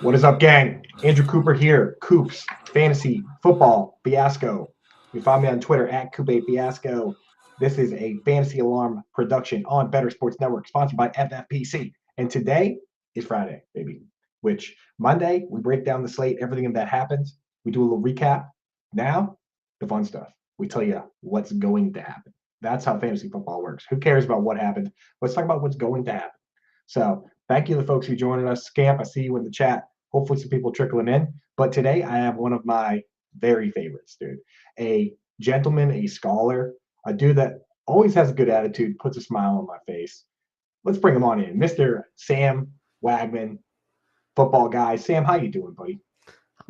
What is up, gang? Andrew Cooper here. Coop's Fantasy Football Fiasco. You can find me on Twitter at Coop8Fiasco. This is a Fantasy Alarm production on Better Sports Network, sponsored by FFPC. And today is Friday, baby. Which Monday, we break down the slate, everything that happens. We do a little recap. Now, the fun stuff. We tell you what's going to happen. That's how fantasy football works. Who cares about what happened? Let's talk about what's going to happen. So thank you to the folks who joined us. Scamp, I see you in the chat. Hopefully some people trickling in. But today I have one of my very favorites, dude. A gentleman, a scholar, a dude that always has a good attitude, puts a smile on my face. Let's bring him on in. Mr. Sam Wagman, football guy. Sam, how you doing, buddy?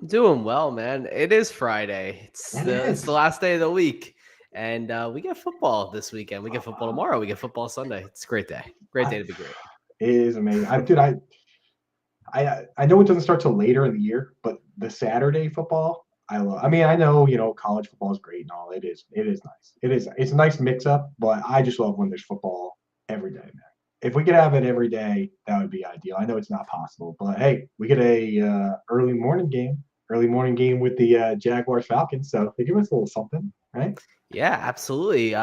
I'm doing well, man. It is Friday. It's the last day of the week. And we get football this weekend. We get football tomorrow. We get football Sunday. It's a great day. Great day to be great. It is amazing. I know it doesn't start till later in the year, but the Saturday football, I love. I mean, I know, college football is great and all. It is nice. It's a nice mix up, but I just love when there's football every day, man. If we could have it every day, that would be ideal. I know it's not possible, but hey, we get a early morning game with the Jaguars Falcons, so they give us a little something, right? Yeah, absolutely.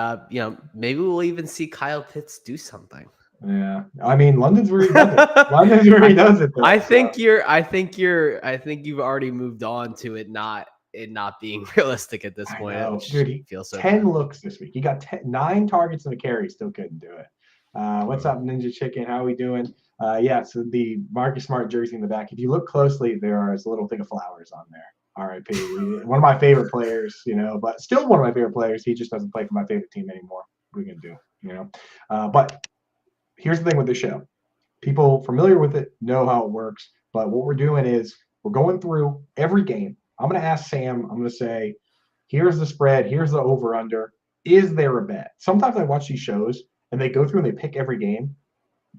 Maybe we'll even see Kyle Pitts do something. Yeah, I mean, London's where he does it. London's where he does it. Though, I think you've already moved on to it not being realistic at this point. Dude, he feels so 10 bad. Looks this week. He got 9 targets and a carry, still couldn't do it. What's up, Ninja Chicken? How are we doing? So the Marcus Smart jersey in the back. If you look closely, there is a little thing of flowers on there. R.I.P. One of my favorite players, but still one of my favorite players. He just doesn't play for my favorite team anymore. What are we gonna do? But here's the thing with the show. People familiar with it know how it works, but what we're doing is we're going through every game. I'm going to ask Sam, I'm going to say, here's the spread, here's the over-under. Is there a bet? Sometimes I watch these shows and they go through and they pick every game.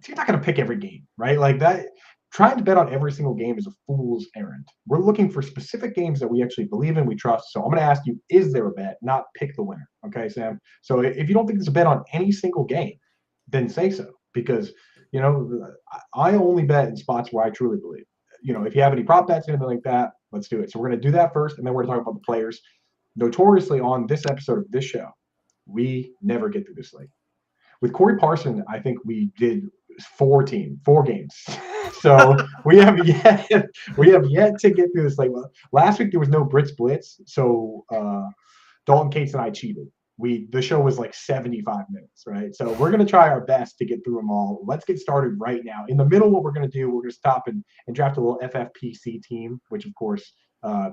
You're not going to pick every game, right? Like that, trying to bet on every single game is a fool's errand. We're looking for specific games that we actually believe in, we trust. So I'm going to ask you, is there a bet, not pick the winner. Okay, Sam? So if you don't think there's a bet on any single game, then say so. Because, I only bet in spots where I truly believe. If you have any prop bets, anything like that, let's do it. So we're going to do that first, and then we're going to talk about the players. Notoriously, on this episode of this show, we never get through this slate. With Corey Parson, I think we did 4 games. So we have yet to get through this slate. Well, last week there was no Brits Blitz, so Dalton Cates and I cheated. The show was like 75 minutes, right? So we're going to try our best to get through them all. Let's get started right now. In the middle, what we're going to do, we're going to stop and draft a little FFPC team, which of course,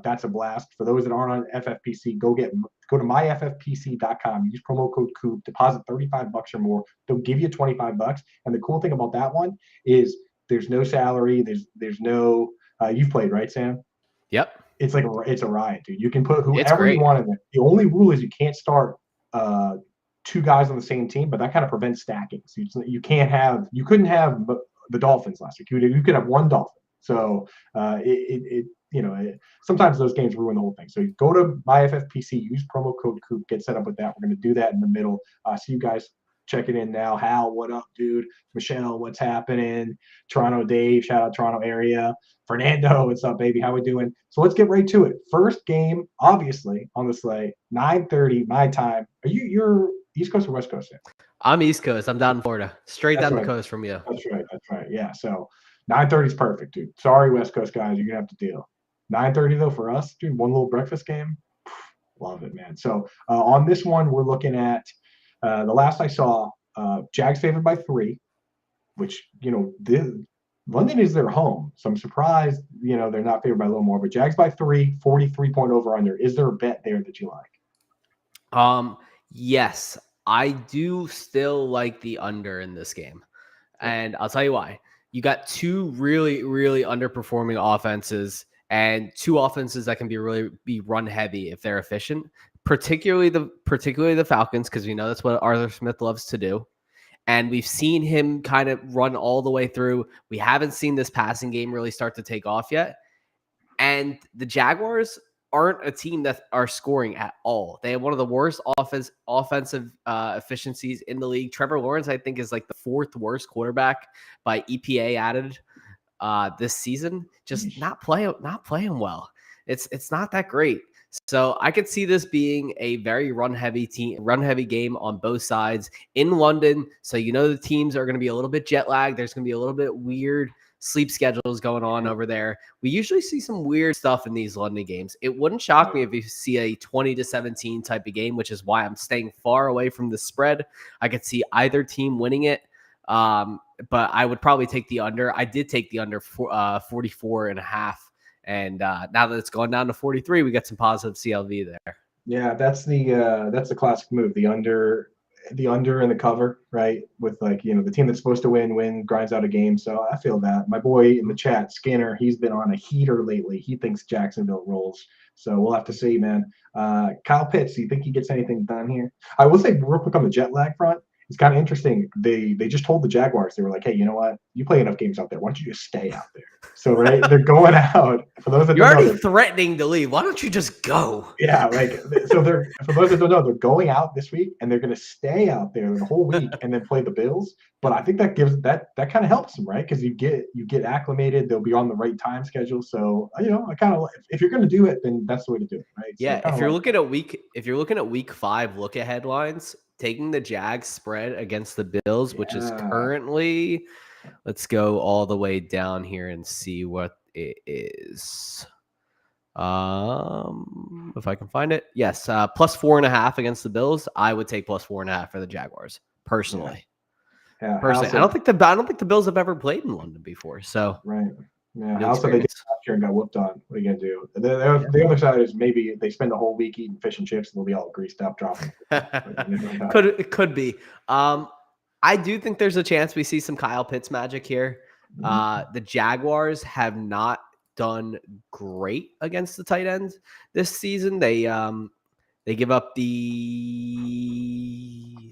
that's a blast. For those that aren't on FFPC, go to myffpc.com, use promo code Coop, deposit $35 or more. They'll give you $25. And the cool thing about that one is there's no salary. There's no, you've played, right, Sam? Yep. It's like it's a riot, dude. You can put whoever you want in there. The only rule is you can't start 2 guys on the same team, but that kind of prevents stacking. So you couldn't have the Dolphins last week. You could have one Dolphin. So sometimes those games ruin the whole thing. So you go to myffpc, use promo code Coop, get set up with that. We're going to do that in the middle. See you guys checking in now. Hal, what up, dude? Michelle, what's happening? Toronto Dave, shout out Toronto area. Fernando, what's up, baby? How we doing? So let's get right to it. First game, obviously, on the slate, 9:30 my time. You're East Coast or West Coast? I'm East Coast. I'm down in Florida. Straight down the coast from you. That's right. Yeah, so 9:30 is perfect, dude. Sorry, West Coast guys, you're going to have to deal. 9:30, though, for us, dude, one little breakfast game. Love it, man. So on this one, we're looking at the last I saw, Jags favored by 3, which, London is their home. So I'm surprised, they're not favored by a little more. But Jags by 3, 43-point over-under. Is there a bet there that you like? Yes, I do still like the under in this game. And I'll tell you why. You got 2 really, really underperforming offenses and 2 offenses that can be run heavy if they're efficient. Particularly the Falcons, because we know that's what Arthur Smith loves to do. And we've seen him kind of run all the way through. We haven't seen this passing game really start to take off yet. And the Jaguars aren't a team that are scoring at all. They have one of the worst offensive efficiencies in the league. Trevor Lawrence, I think, is like the 4th worst quarterback by EPA added. this season, just not playing well. It's not that great. So I could see this being a very run heavy game on both sides in London. So the teams are going to be a little bit jet lagged. There's going to be a little bit weird sleep schedules going on over there. We usually see some weird stuff in these London games. It wouldn't shock me if you see a 20-17 type of game, which is why I'm staying far away from the spread. I could see either team winning it. But I would probably take the under. I did take the under 44.5. And now that it's gone down to 43, we got some positive CLV there. Yeah, that's the classic move. The under and the cover, right? With the team that's supposed to win grinds out a game. So I feel that. My boy in the chat, Skinner, he's been on a heater lately. He thinks Jacksonville rolls. So we'll have to see, man. Kyle Pitts, do you think he gets anything done here? I will say real quick on the jet lag front. It's kind of interesting. They just told the Jaguars, they were like, hey, you know what? You play enough games out there. Why don't you just stay out there? So, right, they're going out. For those that You're already threatening to leave. Why don't you just go? Yeah, so for those that don't know, they're going out this week and they're going to stay out there the whole week and then play the Bills. But I think that gives that kind of helps them, right? Because you get acclimated. They'll be on the right time schedule. So I kind of, if you're going to do it, then that's the way to do it, right? Yeah, so if you're looking at week 5 look ahead lines, taking the Jags spread against the Bills, which is currently, let's go all the way down here and see what it is. If I can find it, yes, plus 4.5 against the Bills. I would take plus 4.5 for the Jaguars personally. Yeah. Personally, I don't think the Bills have ever played in London before. So right. Yeah, also they did last year and got whooped on. What are you gonna do? The other side is maybe they spend the whole week eating fish and chips and they'll be all greased up dropping. It could be. I do think there's a chance we see some Kyle Pitts magic here. The Jaguars have not done great against the tight ends this season. They give up the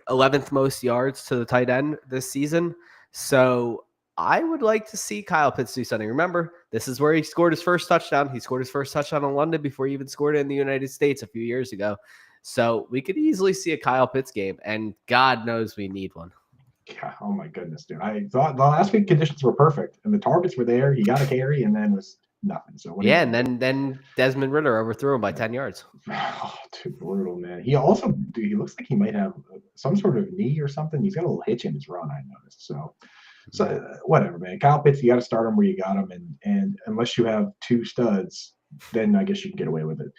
11th most yards to the tight end this season. So I would like to see Kyle Pitts do something. Remember, this is where he scored his first touchdown. He scored his first touchdown in London before he even scored it in the United States a few years ago. So we could easily see a Kyle Pitts game, and God knows we need one. Yeah, oh my goodness, dude. I thought the last week conditions were perfect, and the targets were there. He got a carry, and then it was nothing. So and then Desmond Ridder overthrew him by 10 yards. Oh, too brutal, man. He also, dude, he looks like he might have some sort of knee or something. He's got a little hitch in his run, I noticed. So whatever, man. Kyle Pitts, you got to start him where you got him, and unless you have two studs, then I guess you can get away with it.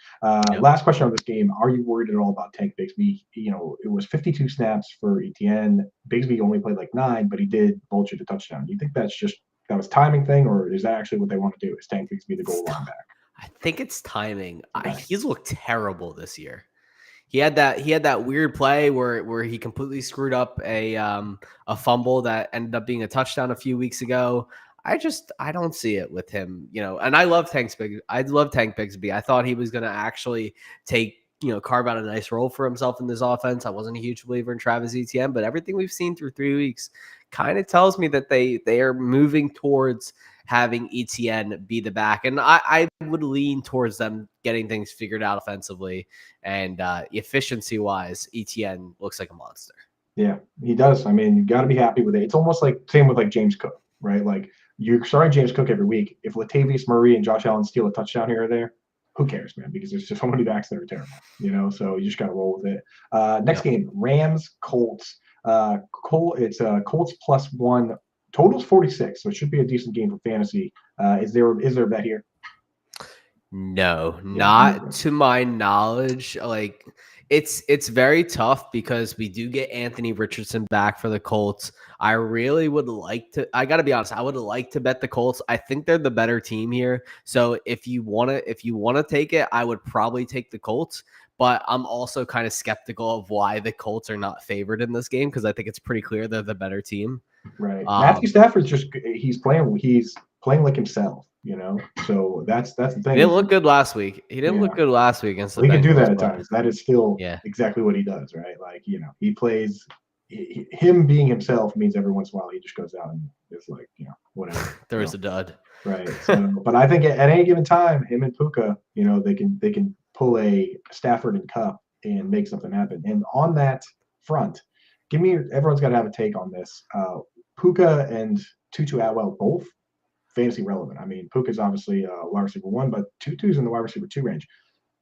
Last question on this game: are you worried at all about Tank Bigsby? It was 52 snaps for Etienne. Bigsby only played like 9, but he did vulture the touchdown. Do you think that was timing thing, or is that actually what they want to do? Is Tank Bigsby the goal line back? I think it's timing. He's looked terrible this year. He had that weird play where he completely screwed up a fumble that ended up being a touchdown a few weeks ago. I don't see it with him, and I love Tank Bigsby. I thought he was going to actually carve out a nice role for himself in this offense. I wasn't a huge believer in Travis Etienne, but everything we've seen through 3 weeks kind of tells me that they are moving towards having Etienne be the back. And I would lean towards them getting things figured out offensively, and efficiency-wise, Etienne looks like a monster. Yeah, he does. I mean, you got to be happy with it. It's almost like same with like James Cook, right? Like you're starting James Cook every week. If Latavius Murray and Josh Allen steal a touchdown here or there, who cares, man? Because there's just so many backs that are terrible, So you just got to roll with it. Next game, Rams, Colts. It's Colts +1. Total's 46, so it should be a decent game for fantasy. Is there a bet here? No, not to my knowledge. Like it's very tough because we do get Anthony Richardson back for the Colts. I really would like to. I got to be honest. I would like to bet the Colts. I think they're the better team here. So if you want to take it, I would probably take the Colts. But I'm also kind of skeptical of why the Colts are not favored in this game because I think it's pretty clear they're the better team. Right. Matthew Stafford's he's playing like himself, So that's the thing. He didn't look good last week. Look good last week against the Bengals. He can do that at times. That is still exactly what he does, right? Like, he plays him being himself means every once in a while he just goes out and is like, whatever. There is a dud. Right. So, but I think at any given time, him and Puka, they can pull a Stafford and Cup and make something happen. And on that front, everyone's got to have a take on this. Puka and Tutu Atwell both fantasy relevant. I mean, Puka's obviously wide receiver 1, but Tutu's in the wide receiver 2 range.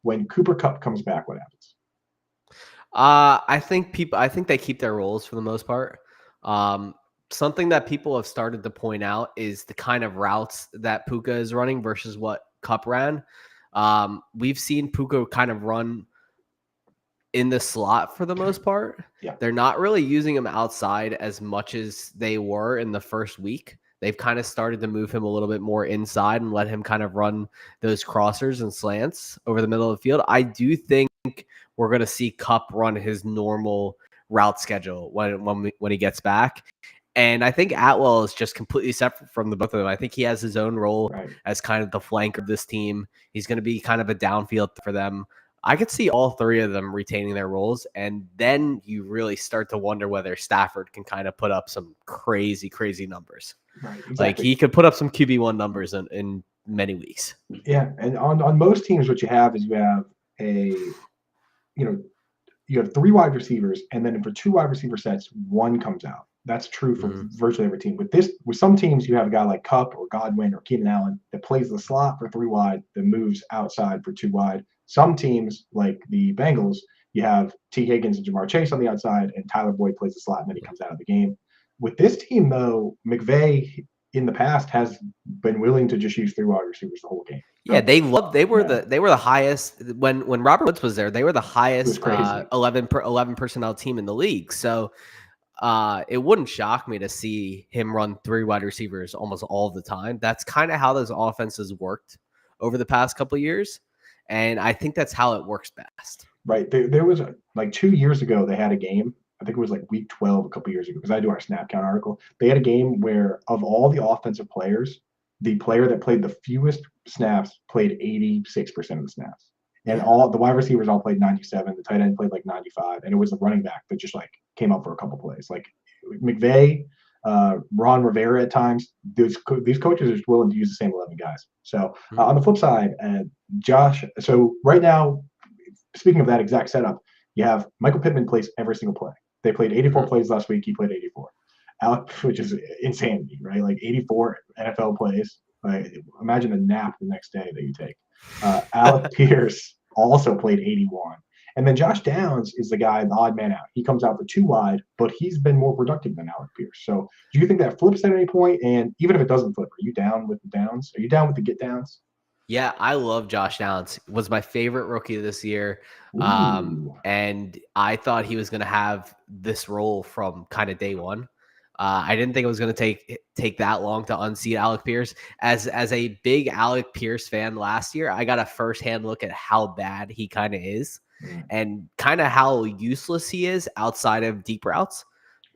When Cooper Kupp comes back, what happens? I think they keep their roles for the most part. Something that people have started to point out is the kind of routes that Puka is running versus what Kupp ran. We've seen Puka kind of run in the slot for the most part. Yeah. They're not really using him outside as much as they were in the first week. They've kind of started to move him a little bit more inside and let him kind of run those crossers and slants over the middle of the field. I do think we're going to see Kupp run his normal route schedule when he gets back. And I think Atwell is just completely separate from the both of them. I think he has his own role as kind of the flanker of this team. He's going to be kind of a downfield for them. I could see all three of them retaining their roles, and then you really start to wonder whether Stafford can kind of put up some crazy, crazy numbers. Right, exactly. Like he could put up some QB1 numbers in many weeks. Yeah, and on most teams, what you have is you have you have 3 wide receivers, and then for 2 wide receiver sets, 1 comes out. That's true for virtually every team. With some teams, you have a guy like Kupp or Godwin or Keenan Allen that plays the slot for 3 wide, that moves outside for 2 wide. Some teams, like the Bengals, you have T. Higgins and Jamar Chase on the outside, and Tyler Boyd plays the slot, and then he comes out of the game. With this team, though, McVay in the past has been willing to just use 3 wide receivers the whole game. Yeah, they were the highest when Robert Woods was there. They were the highest 11 personnel team in the league. So it wouldn't shock me to see him run 3 wide receivers almost all the time. That's kind of how those offenses worked over the past couple of years, and I think that's how it works best. Right. There was like 2 years ago, they had a game. I think it was like week 12 a couple years ago, because I do our snap count article. They had a game where of all the offensive players, the player that played the fewest snaps played 86% of the snaps. And all the wide receivers all played 97. The tight end played like 95. And it was the running back that just like came up for a couple plays. Like McVay, Ron Rivera at times, these coaches are just willing to use the same 11 guys. So on the flip side, Josh, so right now, speaking of that exact setup, you have Michael Pittman plays every single play. They played 84 plays last week. He played 84. Which is insanity, right? Like 84 NFL plays. Like, imagine a nap the next day that you take. Alec Pierce also played 81. And then Josh Downs is the guy, the odd man out. He comes out for 2 wide, but he's been more productive than Alec Pierce. So do you think that flips at any point? And even if it doesn't flip, are you down with the Downs? Are you down with the get downs? Yeah, I love Josh Downs. Was my favorite rookie this year. And I thought he was going to have this role from kind of day one. I didn't think it was going to take that long to unseat Alec Pierce. As a big Alec Pierce fan last year, I got a firsthand look at how bad he kind of is and kind of how useless he is outside of deep routes.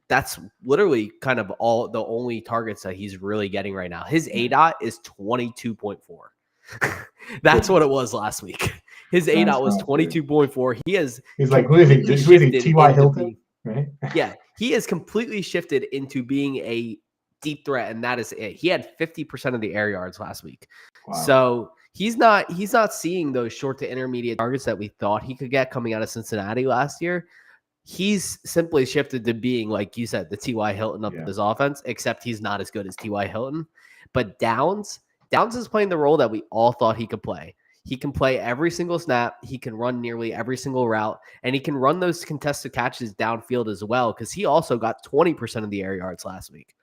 That's literally kind of all the only targets that he's really getting right now. His ADOT is 22.4. That's what it was last week. His ADOT was 22.4. He's like, who is he? T.Y. Hilton? Right? Yeah, he has completely shifted into being a deep threat, and that is it. He had 50% of the air yards last week. Wow. So he's not seeing those short to intermediate targets that we thought he could get coming out of Cincinnati last year. He's simply shifted to being, like you said, the T.Y. Hilton of this offense, except he's not as good as T.Y. Hilton. But Downs is playing the role that we all thought he could play. He can play every single snap. He can run nearly every single route, and he can run those contested catches downfield as well, because he also got 20% of the air yards last week.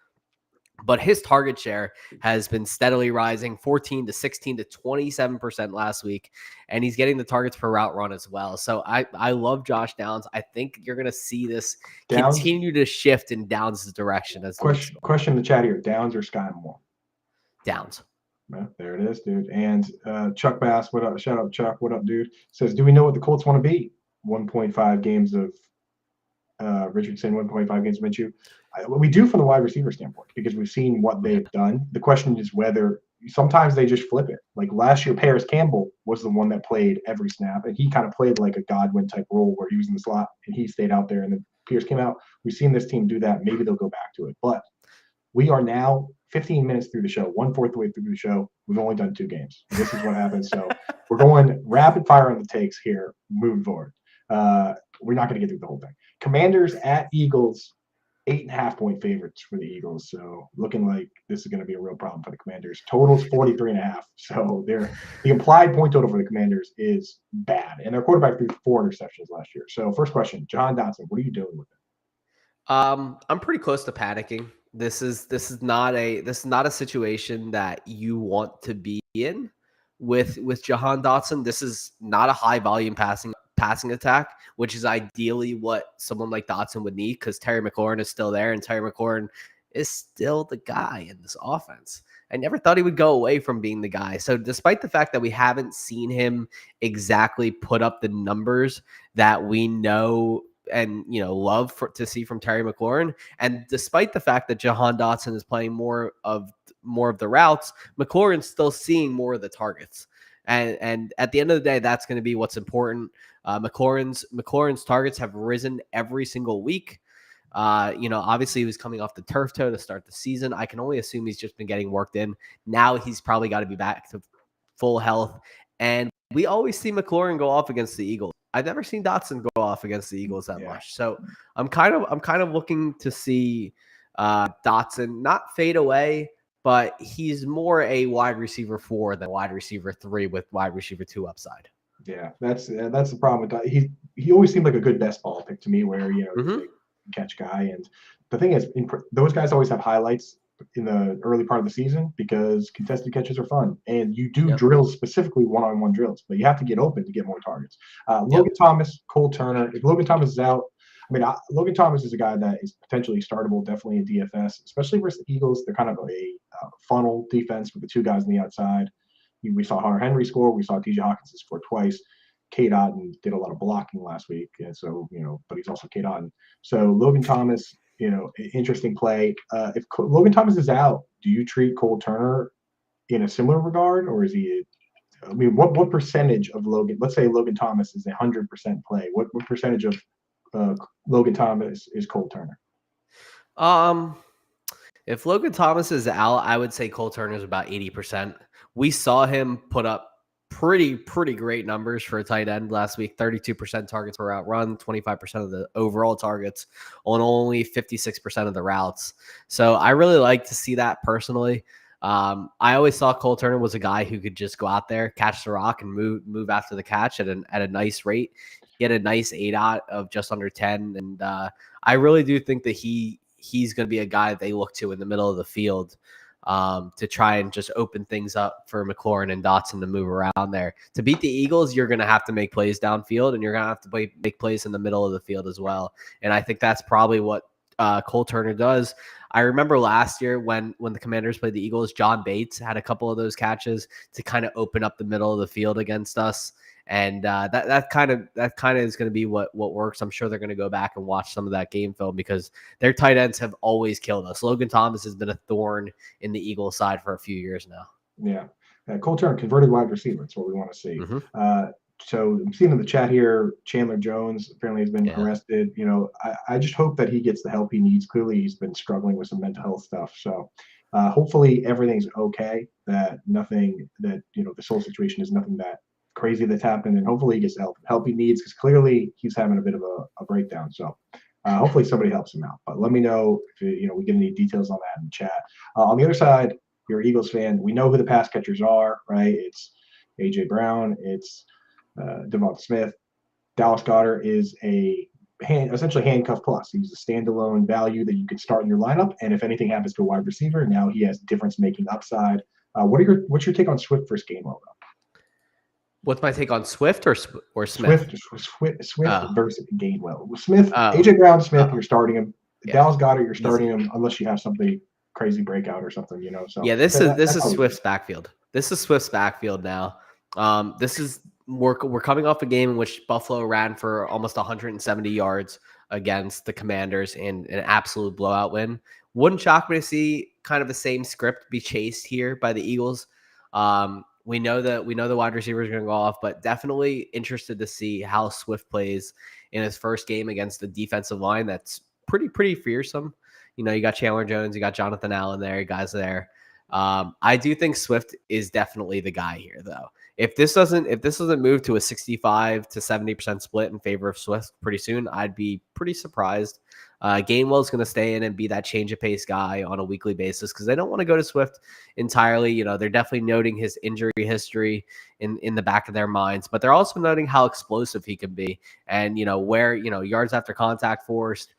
But his target share has been steadily rising, 14 to 16 to 27% last week, and he's getting the targets per route run as well. So I love Josh Downs. I think you're going to see this continue to shift in Downs' direction. As question in the chat here, Downs or Sky Moore? Downs. Well, there it is, dude. And Chuck Bass, what up? Shout out, Chuck. What up, dude? Says, do we know what the Colts want to be? 1.5 games of Richardson, 1.5 games of Minshew. We do from the wide receiver standpoint, because we've seen what they've done. The question is whether sometimes they just flip it. Like last year, Paris Campbell was the one that played every snap, and he kind of played like a Godwin type role where he was in the slot and he stayed out there, and then Pierce came out. We've seen this team do that. Maybe they'll go back to it. But we are now 15 minutes through the show, 1/4 way through the show. We've only done 2 games. This is what happens. So we're going rapid fire on the takes here, moving forward. We're not going to get through the whole thing. Commanders at Eagles 8.5-point favorites for the Eagles. So looking like this is going to be a real problem for the Commanders. Total's 43.5. So the implied point total for the Commanders is bad. And their quarterback threw 4 interceptions last year. So first question, Jahan Dotson, what are you doing with it? I'm pretty close to panicking. This is not a situation that you want to be in with Jahan Dotson. This is not a high volume passing attack, which is ideally what someone like Dotson would need, because Terry McLaurin is still there, and Terry McLaurin is still the guy in this offense. I never thought he would go away from being the guy. So despite the fact that we haven't seen him exactly put up the numbers that we know and love to see from Terry McLaurin, and despite the fact that Jahan Dotson is playing more of the routes, McLaurin's still seeing more of the targets. And at the end of the day, that's going to be what's important. McLaurin's targets have risen every single week. Obviously he was coming off the turf toe to start the season. I can only assume he's just been getting worked in. Now he's probably got to be back to full health. And we always see McLaurin go off against the Eagles. I've never seen Dotson go off against the Eagles that much. So I'm kind of looking to see Dotson not fade away, but he's more a wide receiver 4 than wide receiver 3 with wide receiver 2 upside. Yeah, that's the problem with Dotson. He always seemed like a good best ball pick to me, where he's a catch guy. And the thing is, those guys always have highlights in the early part of the season because contested catches are fun, and you do drills, specifically one-on-one drills, but you have to get open to get more targets. Logan Thomas, Cole Turner. If Logan Thomas is out, Logan Thomas is a guy that is potentially startable, definitely in DFS, especially versus the Eagles. They're kind of a funnel defense with the 2 guys on the outside. We saw Hunter Henry score. We saw TJ Hawkins score twice. Kate Otten did a lot of blocking last week, and so but he's also Kate Otten. So Logan Thomas, interesting play. If Logan Thomas is out, do you treat Cole Turner in a similar regard, or is he? What percentage of Logan? Let's say Logan Thomas is 100% play. What percentage of Logan Thomas is Cole Turner? If Logan Thomas is out, I would say Cole Turner is about 80%. We saw him put up pretty great numbers for a tight end last week. 32% targets per route run, 25% of the overall targets on only 56% of the routes. So I really like to see that personally. I always thought Cole Turner was a guy who could just go out there, catch the rock, and move after the catch at a nice rate. He had a nice ADOT of just under 10, and I really do think that he's going to be a guy that they look to in the middle of the field to try and just open things up for McLaurin and Dotson to move around there. To beat the Eagles, you're going to have to make plays downfield, and you're going to have to make plays in the middle of the field as well. And I think that's probably what Cole Turner does. I remember last year when the Commanders played the Eagles, John Bates had a couple of those catches to kind of open up the middle of the field against us. And that kind of is going to be what works. I'm sure they're going to go back and watch some of that game film because their tight ends have always killed us. Logan Thomas has been a thorn in the Eagles side for a few years now. Yeah. Cole Turner, converted wide receiver. That's what we want to see. So I'm seeing in the chat here, Chandler Jones apparently has been arrested. I just hope that he gets the help he needs. Clearly, he's been struggling with some mental health stuff. So hopefully everything's okay, that nothing that, this whole situation is nothing that crazy that's happened, and hopefully he gets the help he needs, because clearly he's having a bit of a breakdown. So hopefully somebody helps him out. But let me know if we get any details on that in the chat. On the other side, you're an Eagles fan. We know who the pass catchers are, right? It's AJ Brown. It's Devonta Smith. Dallas Goedert is essentially handcuff plus. He's a standalone value that you could start in your lineup, and if anything happens to a wide receiver, now he has difference-making upside. What's your take on Swift versus Gainwell, though? What's my take on Swift or Smith? Swift versus Gainwell. Smith, AJ Brown, Smith, you're starting him. Dallas Goedert, you're starting him unless you have something crazy breakout or something, So this is Swift's backfield. This is Swift's backfield now. We're coming off a game in which Buffalo ran for almost 170 yards against the Commanders in an absolute blowout win. Wouldn't shock me to see kind of the same script be chased here by the Eagles. We know the wide receiver is going to go off, but definitely interested to see how Swift plays in his first game against the defensive line that's pretty fearsome. You got Chandler Jones, you got Jonathan Allen there, guys there. I do think Swift is definitely the guy here, though. if this doesn't move to a 65 to 70% split in favor of Swift pretty soon, I'd be pretty surprised. Gainwell's going to stay in and be that change of pace guy on a weekly basis because they don't want to go to Swift entirely. You know, they're definitely noting his injury history in the back of their minds, but they're also noting how explosive he can be and, you know, where, you know, yards after contact forced.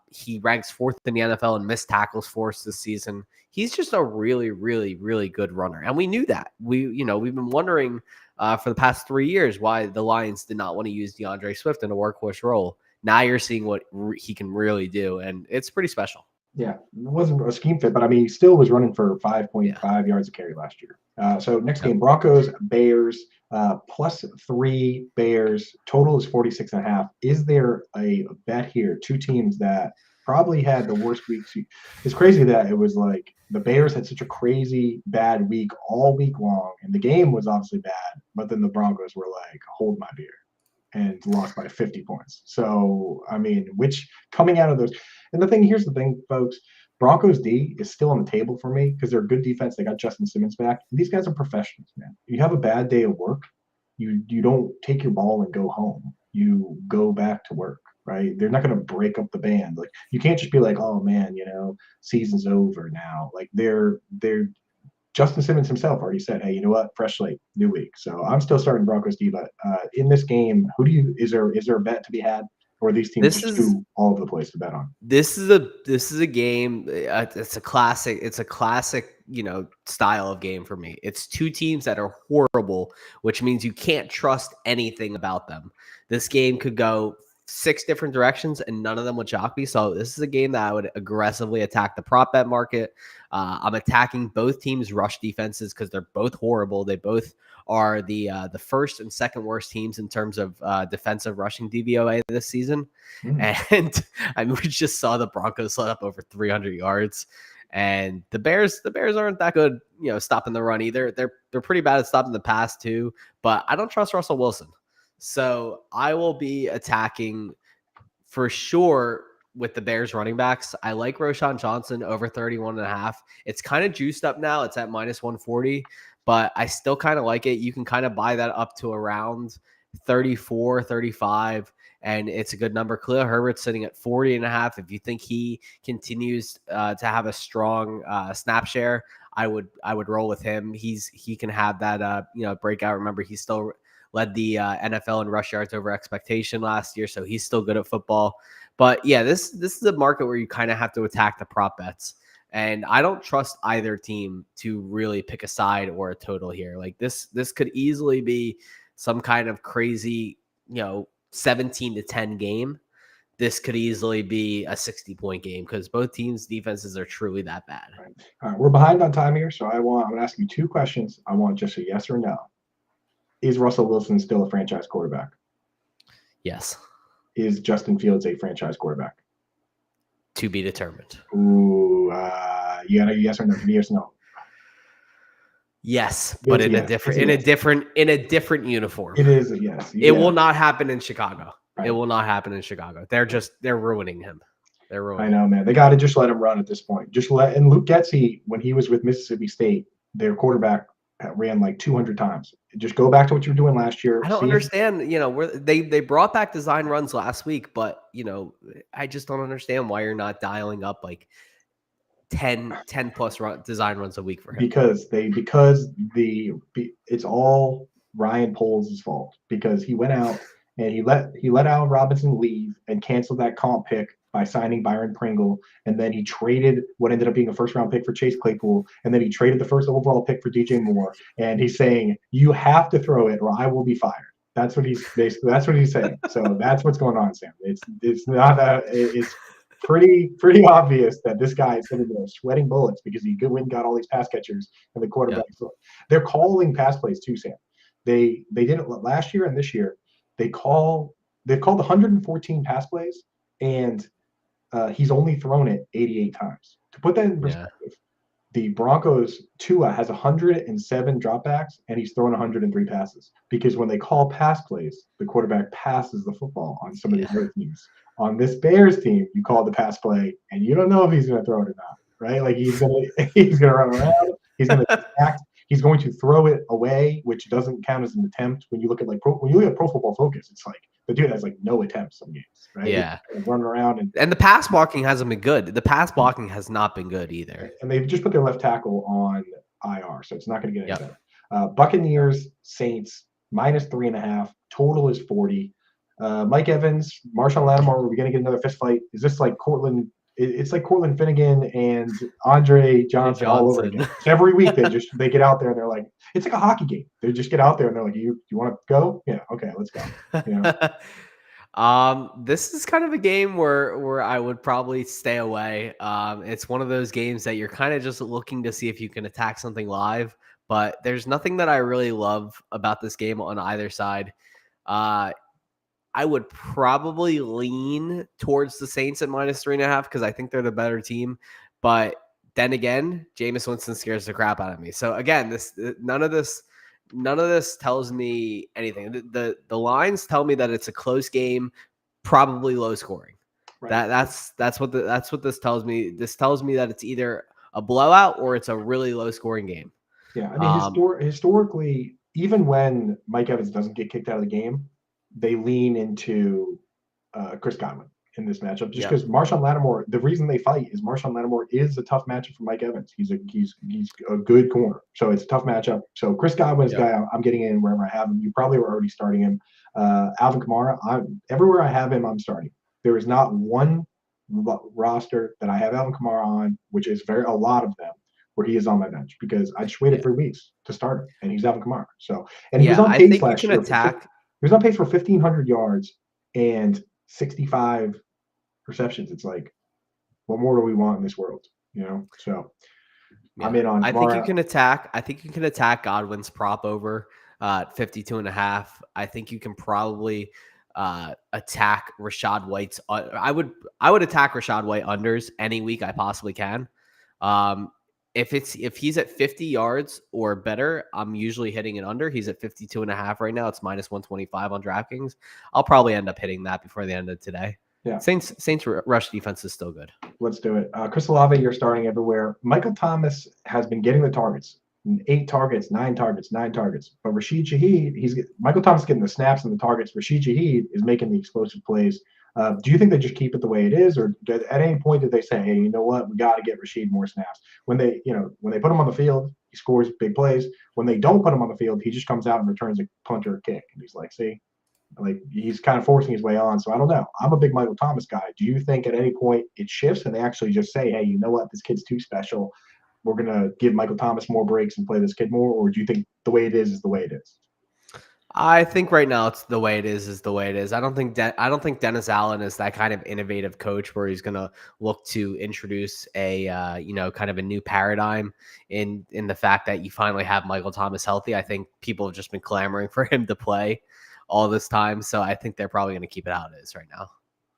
He ranks 4th in the NFL in missed tackles forced this season. He's just a really, really, really good runner. And we knew that. We've been wondering for the past 3 years why the Lions did not want to use DeAndre Swift in a workhorse role. Now you're seeing what he can really do, and it's pretty special. Yeah, it wasn't a scheme fit, but I mean, he still was running for 5.5 yards a carry last year. So next game, Broncos, Bears, +3 Bears. Total is 46.5. Is there a bet here? Two teams that probably had the worst weeks. It's crazy that it was like the Bears had such a crazy bad week all week long, and the game was obviously bad, but then the Broncos were like, hold my beer, and lost by 50 points. So, I mean, which coming out of those, and here's the thing, folks, Broncos D is still on the table for me because they're a good defense. They got Justin Simmons back. These guys are professionals, man. You have a bad day of work, you don't take your ball and go home. You go back to work, right? They're not going to break up the band. Like, you can't just be like, oh man, season's over now. Like they're Justin Simmons himself already said, hey, you know what? Fresh slate, new week. So I'm still starting Broncos D, but in this game, is there a bet to be had? Or are these teams just too all over the place to bet on? This is a game. It's a classic. It's a classic, style of game for me. It's two teams that are horrible, which means you can't trust anything about them. This game could go 6 different directions and none of them would shock me. So this is a game that I would aggressively attack the prop bet market. I'm attacking both teams' rush defenses because they're both horrible. They both are the first and second worst teams in terms of defensive rushing DVOA this season. And I mean, we just saw the Broncos let up over 300 yards. And the Bears aren't that good, stopping the run either. They're pretty bad at stopping the pass too. But I don't trust Russell Wilson. So I will be attacking for sure with the Bears running backs. I like Roschon Johnson over 31.5. It's kind of juiced up now. It's at -140, but I still kind of like it. You can kind of buy that up to around 34, 35, and it's a good number. Khalil Herbert's sitting at 40.5. If you think he continues to have a strong snap share, I would roll with him. He can have that breakout. Remember, he still led the NFL in rush yards over expectation last year, so he's still good at football. But yeah, this is a market where you kind of have to attack the prop bets, and I don't trust either team to really pick a side or a total here. Like this could easily be some kind of crazy, 17-10 game. This could easily be a 60-point game because both teams' defenses are truly that bad. All right, we're behind on time here, so I'm going to ask you 2 questions. I want just a yes or no. Is Russell Wilson still a franchise quarterback? Yes. Is Justin Fields a franchise quarterback? To be determined. Ooh, you got a yes or no? Yes or no? Yes, but in a different uniform. It is a yes. It will not happen in Chicago. Right. It will not happen in Chicago. They're ruining him. I know, man. They got to just let him run at this point. And Luke Getsy, when he was with Mississippi State, their quarterback ran like 200 times. Just go back to what you were doing last year. I don't understand. They brought back design runs last week, but I just don't understand why you're not dialing up like 10 plus design runs a week for him. Because it's all Ryan Poles' fault because he went out and he let Allen Robinson leave and canceled that comp pick by signing Byron Pringle, and then he traded what ended up being a first-round pick for Chase Claypool, and then he traded the first overall pick for DJ Moore, and he's saying, you have to throw it or I will be fired. That's what he's saying. So that's what's going on, Sam. It's pretty obvious that this guy is going to go sweating bullets because he went and got all these pass catchers and the quarterbacks. Yeah. They're calling pass plays too, Sam. They did it last year and this year. They've called 114 pass plays, and he's only thrown it 88 times. To put that in perspective, the Broncos' Tua has 107 dropbacks, and he's thrown 103 passes. Because when they call pass plays, the quarterback passes the football on some of the other teams. On this Bears team, you call the pass play, and you don't know if he's going to throw it or not, right? Like he's going to run around, he's going to act. He's going to throw it away, which doesn't count as an attempt. When you look at Pro Football Focus, it's like the dude has like no attempts some games, right? Yeah. He's running around and the pass blocking hasn't been good. The pass blocking has not been good either. And they've just put their left tackle on IR, so it's not going to get any better. Buccaneers, Saints, -3.5. Total is 40. Mike Evans, Marshawn Lattimore, are we going to get another fist fight? Is this like Cortland? It's like Cortland Finnegan and Andre Johnson all over again. Every week they get out there and they're like, it's like a hockey game. They just get out there and they're like, you want to go? Yeah, okay, let's go. You know? This is kind of a game where I would probably stay away. It's one of those games that you're kind of just looking to see if you can attack something live, but there's nothing that I really love about this game on either side. I would probably lean towards the Saints at -3.5 because I think they're the better team. But then again, Jameis Winston scares the crap out of me. So again, none of this tells me anything. The lines tell me that it's a close game, probably low scoring. Right. That's what this tells me. This tells me that it's either a blowout or it's a really low scoring game. Yeah, I mean, historically, even when Mike Evans doesn't get kicked out of the game, they lean into Chris Godwin in this matchup just because Marshawn Lattimore. The reason they fight is Marshawn Lattimore is a tough matchup for Mike Evans. He's a good corner, so it's a tough matchup. So Chris Godwin is a guy I'm getting in wherever I have him. You probably were already starting him. Alvin Kamara, everywhere I have him, I'm starting. There is not one roster that I have Alvin Kamara on, which is a lot of them, where he is on my bench because I just waited 3 weeks to start him, and he's Alvin Kamara. So, and he was on pace last year. He was on pace for 1,500 yards and 65 receptions. It's like, what more do we want in this world? You know? So I'm in on Kamara. I think you can attack Godwin's prop over 52.5. I think you can probably attack Rachaad White's. I would attack Rachaad White unders any week I possibly can. If he's at 50 yards or better, I'm usually hitting it under. He's at 52.5 right now. It's -125 on DraftKings. I'll probably end up hitting that before the end of today. Yeah. Saints rush defense is still good. Let's do it. Chris Olave, you're starting everywhere. Michael Thomas has been getting the targets. 8 targets, 9 targets, 9 targets. But Rashid Shaheed, Michael Thomas is getting the snaps and the targets. Rashid Shaheed is making the explosive plays. Do you think they just keep it the way it is, or at any point did they say, "Hey, you know what? We got to get Rashid more snaps"? When they put him on the field, he scores big plays. When they don't put him on the field, he just comes out and returns a punt or a kick, and he's like, "See, like he's kind of forcing his way on." So I don't know. I'm a big Michael Thomas guy. Do you think at any point it shifts and they actually just say, "Hey, you know what? This kid's too special. We're gonna give Michael Thomas more breaks and play this kid more," or do you think the way it is the way it is? I think right now it's the way it is the way it is. I don't think Dennis Allen is that kind of innovative coach where he's going to look to introduce a kind of a new paradigm in the fact that you finally have Michael Thomas healthy. I think people have just been clamoring for him to play all this time, so I think they're probably going to keep it how it is right now.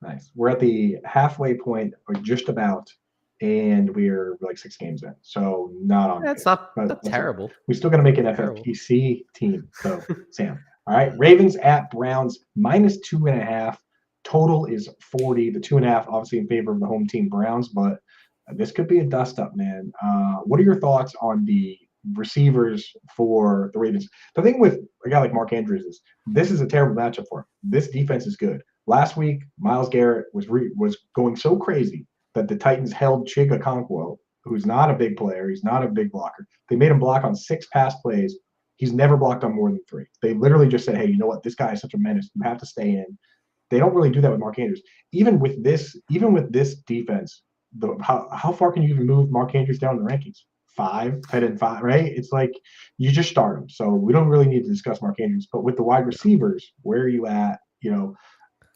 Nice. We're at the halfway point, or just about, and we're like 6 games in, so not on. That's not terrible. We still got to make an FFPC team. So Sam, all right. Ravens at Browns -2.5. Total is 40. The 2.5 obviously in favor of the home team Browns, but this could be a dust up, man. What are your thoughts on the receivers for the Ravens? The thing with a guy like Mark Andrews is this is a terrible matchup for him. This defense is good. Last week, Myles Garrett was going so crazy that the Titans held Chig Okonkwo, who's not a big player. He's not a big blocker. They made him block on 6 pass plays. He's never blocked on more than 3. They literally just said, "Hey, you know what? This guy is such a menace. You have to stay in." They don't really do that with Mark Andrews. Even with this defense, how far can you even move Mark Andrews down in the rankings? 5, 10 and 5, right? It's like you just start him. So we don't really need to discuss Mark Andrews. But with the wide receivers, where are you at?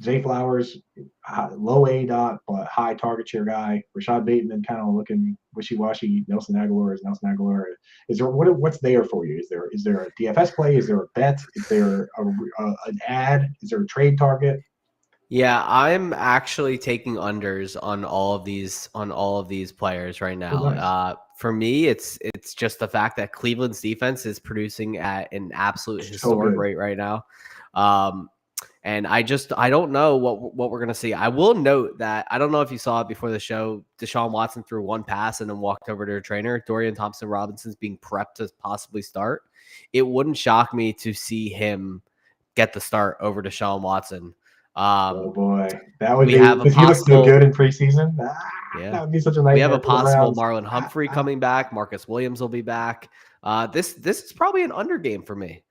Zay Flowers, low A dot, but high target share guy. Rashad Bateman kind of looking wishy-washy. Nelson Aguilar is Nelson Aguilar. Is there what's there for you? Is there a DFS play? Is there a bet? Is there an ad? Is there a trade target? Yeah, I'm actually taking unders on all of these players right now. Oh, nice. For me, it's just the fact that Cleveland's defense is producing at an absolute historic rate right now. And I don't know what we're going to see. I will note that I don't know if you saw it before the show. Deshaun Watson threw one pass and then walked over to a trainer. Dorian Thompson-Robinson's being prepped to possibly start. It wouldn't shock me to see him get the start over Deshaun Watson. Oh boy, that would we be have a because he looked so possible good in preseason. yeah. That would be such a We have nightmare a for the possible Browns. Marlon Humphrey coming back. Marcus Williams will be back. This is probably an under game for me.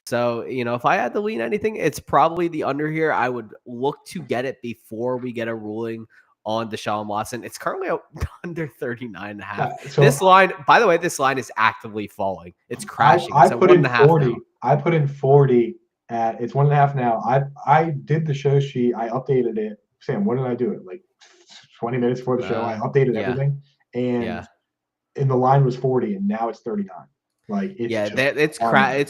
So, if I had to lean anything, it's probably the under here. I would look to get it before we get a ruling on Deshaun Watson. It's currently under 39.5. So this line, by the way, this line is actively falling. It's crashing. I It's at put in 1.5 40. now. I put in 40 at it's 1.5 now. I did the show sheet. I updated it. Sam, when did I do it? Like 20 minutes before the show. I updated everything, and the line was 40, and now it's 39. Like it's it's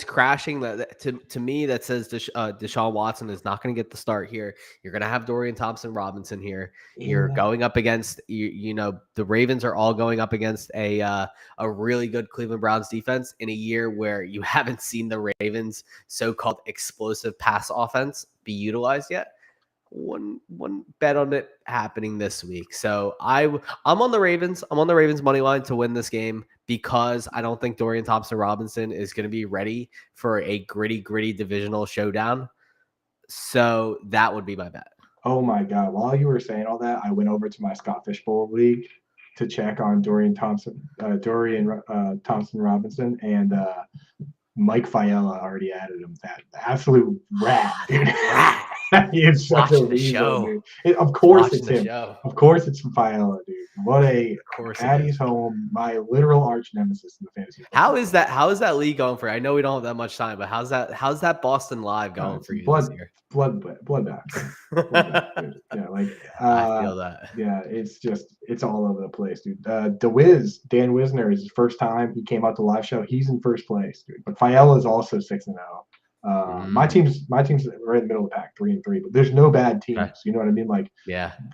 crashing. To me, that says Deshaun Watson is not going to get the start here. You're going to have Dorian Thompson-Robinson here. You're going up against the Ravens are all going up against a really good Cleveland Browns defense in a year where you haven't seen the Ravens so-called explosive pass offense be utilized yet. One bet on it happening this week. So I'm on the Ravens. I'm on the Ravens money line to win this game because I don't think Dorian Thompson-Robinson is going to be ready for a gritty divisional showdown. So that would be my bet. Oh my God. While you were saying all that, I went over to my Scott Fishbowl league to check on Dorian Thompson-Robinson, and Mike Fiala already added him. That absolute rat, dude. He is such a weasel, dude. Of course it's him. Of course it's Fiala, dude. What a Patty's home, my literal arch nemesis in the fantasy. How is that league going for you? I know we don't have that much time, but how's that Boston Live going for you this year? Bloodbath. Yeah, I feel that. Yeah, it's all over the place, dude. DeWiz, Dan Wisner, is his first time. He came out to live show. He's in first place, dude. But Fiala is also 6-0. My team's right in the middle of the pack, 3-3. But there's no bad teams. Okay. You know what I mean? Like,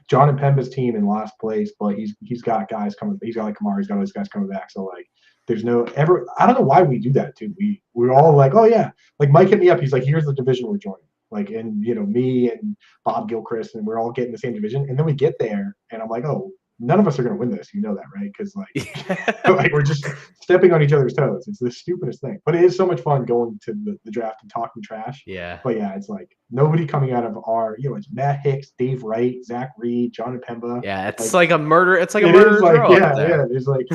John and Pemba's team in last place, but he's got guys coming. He's got like Kamara. He's got all these guys coming back. So like, there's no ever. I don't know why we do that too. We're all like, oh yeah. Like Mike hit me up. He's like, here's the division we're joining. Like, and me and Bob Gilchrist, and we're all getting the same division. And then we get there, and I'm like, oh, none of us are going to win this. You know that, right? Because like we're just stepping on each other's toes. It's the stupidest thing. But it is so much fun going to the draft and talking trash. Yeah. But yeah, it's like nobody coming out of our, it's Matt Hicks, Dave Wright, Zach Reed, John and Pemba. Yeah, it's like a murder. It's like a murder. Yeah. There's like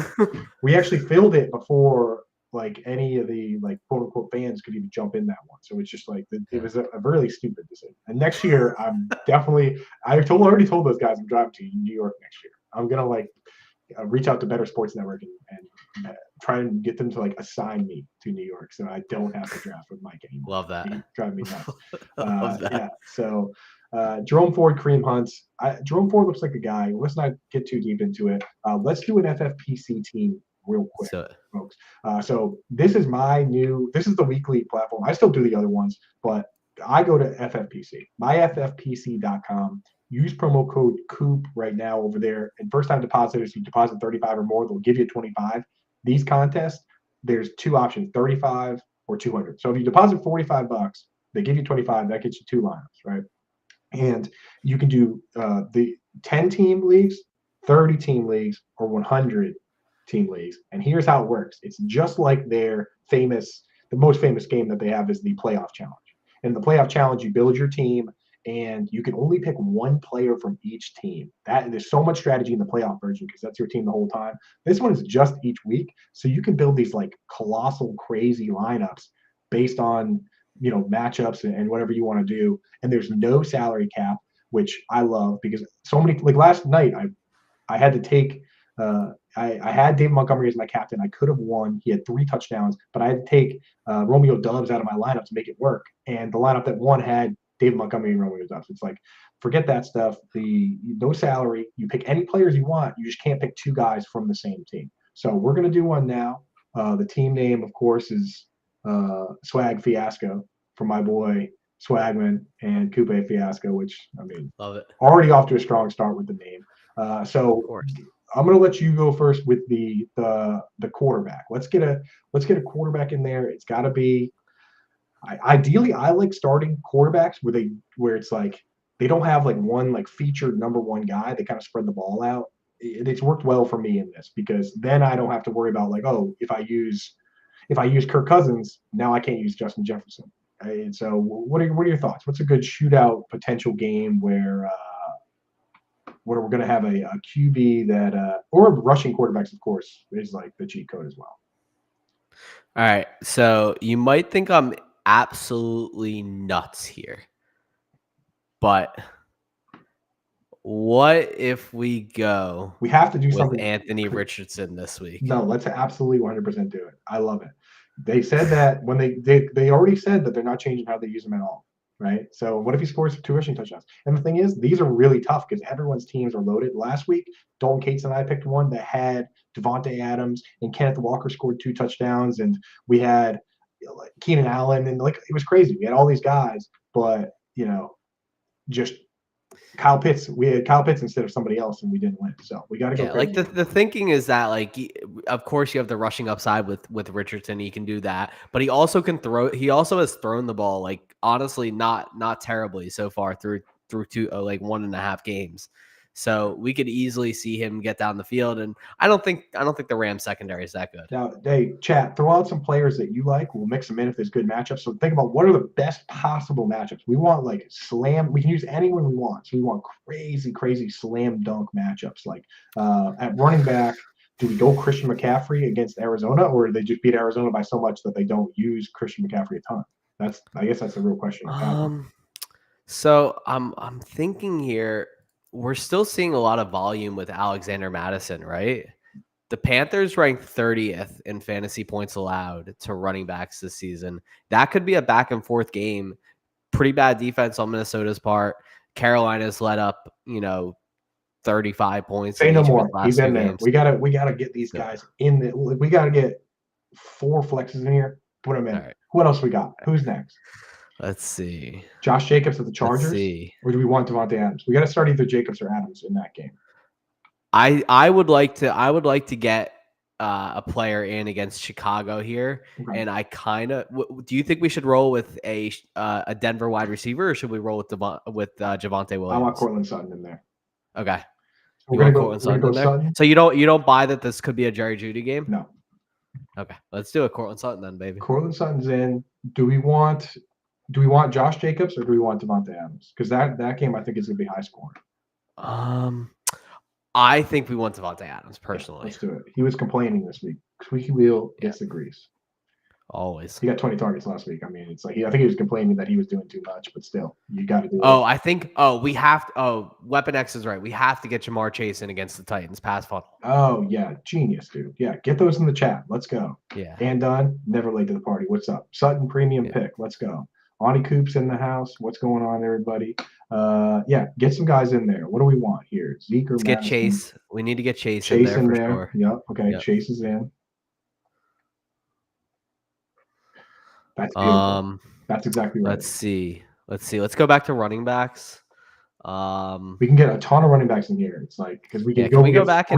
we actually filled it before like any of the like quote unquote fans could even jump in that one. So it's just like it was a really stupid decision. And next year I'm definitely already told those guys I'm driving to New York next year. I'm gonna like reach out to Better Sports Network and try and get them to like assign me to New York so I don't have to draft with Mike anymore. Love that. He's driving me nuts. Love that. Yeah. So Jerome Ford, Kareem Hunt. Jerome Ford looks like a guy. Let's not get too deep into it. Let's do an FFPC team real quick, folks. So this is the weekly platform. I still do the other ones, but I go to FFPC, myffpc.com. Use promo code Coop right now over there. And first-time depositors, you deposit 35 or more, they'll give you 25. These contests, there's two options, 35 or 200. So if you deposit $45, they give you 25. That gets you two lineups, right? And you can do the 10-team leagues, 30-team leagues, or 100-team leagues. And here's how it works. It's just like the most famous game that they have is the playoff challenge. In the playoff challenge, you build your team, and you can only pick one player from each team. There's so much strategy in the playoff version because that's your team the whole time. This one is just each week, so you can build these like colossal, crazy lineups based on matchups and whatever you want to do. And there's no salary cap, which I love because so many like last night I had to take. I had David Montgomery as my captain. I could have won. He had 3 touchdowns, but I had to take Romeo Doubs out of my lineup to make it work. And the lineup that won had David Montgomery and Romeo Doubs. It's like, forget that stuff. No salary. You pick any players you want. You just can't pick 2 guys from the same team. So we're going to do one now. The team name, of course, is Swag Fiasco for my boy Swagman and Coop Fiasco, which, I mean, love it. Already off to a strong start with the name. So I'm going to let you go first with the quarterback. Let's get a quarterback in there. It's got to be. Ideally, I like starting quarterbacks where it's like they don't have like one like featured number one guy. They kind of spread the ball out. It's worked well for me in this because then I don't have to worry about like, oh, if I use Kirk Cousins, now I can't use Justin Jefferson. And so, what are your thoughts? What's a good shootout potential game where we're going to have a QB that or rushing quarterbacks, of course, is like the cheat code as well. All right. So you might think I'm absolutely nuts here, but what if we go? We have to do with something. Anthony Richardson this week. No, let's absolutely 100% do it. I love it. They said that when they already said that they're not changing how they use him at all, right? So what if he scores 2 rushing touchdowns? And the thing is, these are really tough because everyone's teams are loaded. Last week, Dalton Cates and I picked one that had Devontae Adams and Kenneth Walker scored 2 touchdowns, and we had Keenan Allen, and like it was crazy. We had all these guys, but just Kyle Pitts. We had Kyle Pitts instead of somebody else, and we didn't win. So we got to go. Like the thinking is that like, of course you have the rushing upside with Richardson. He can do that, but he also can throw. He also has thrown the ball like honestly not terribly so far through 1.5 games. So we could easily see him get down the field, and I don't think the Rams secondary is that good. Now, hey, chat, throw out some players that you like. We'll mix them in if there's good matchups. So think about what are the best possible matchups. We want like slam. We can use anyone we want. So we want crazy slam dunk matchups. Like at running back, do we go Christian McCaffrey against Arizona, or do they just beat Arizona by so much that they don't use Christian McCaffrey a ton? I guess that's the real question. So I'm thinking here. We're still seeing a lot of volume with Alexander Mattison, right? The Panthers ranked 30th in fantasy points allowed to running backs this season. That could be a back and forth game. Pretty bad defense on Minnesota's part. Carolina's let up, 35 points. Say no more. He's in there. We gotta get these guys in there. We gotta get 4 flexes in here. Put them in. Right. What else we got? Who's next? Let's see. Josh Jacobs at the Chargers, or do we want Devontae Adams? We got to start either Jacobs or Adams in that game. I would like to get a player in against Chicago here, okay. And I kind of. Do you think we should roll with a Denver wide receiver, or should we roll with Javonte Williams? I want Cortland Sutton in there. Okay. So we're gonna go Sutton. So you don't buy that this could be a Jerry Jeudy game? No. Okay, let's do a Cortland Sutton then, baby. Cortland Sutton's in. Do we want Josh Jacobs or do we want Devontae Adams? Because that game I think is going to be high scoring. I think we want Devontae Adams personally. Yeah, let's do it. He was complaining this week. Squeaky wheel gets the grease. Always. He got 20 targets last week. I mean, it's like I think he was complaining that he was doing too much, but still, you got to do it. I think. We have to. Weapon X is right. We have to get Jamar Chase in against the Titans pass funnel. Oh yeah, genius, dude. Yeah, get those in the chat. Let's go. Yeah. And done. Never late to the party. What's up? Sutton premium pick. Let's go. Ani Coop's in the house. What's going on, everybody? Get some guys in there. What do we want here? Zeke or Let's get Chase. We need to get Chase in there for sure. Yep. Okay. Yep. Chase is in. That's beautiful. That's exactly right. Let's see. Let's go back to running backs. We can get a ton of running backs in here. It's like because we can Can we go back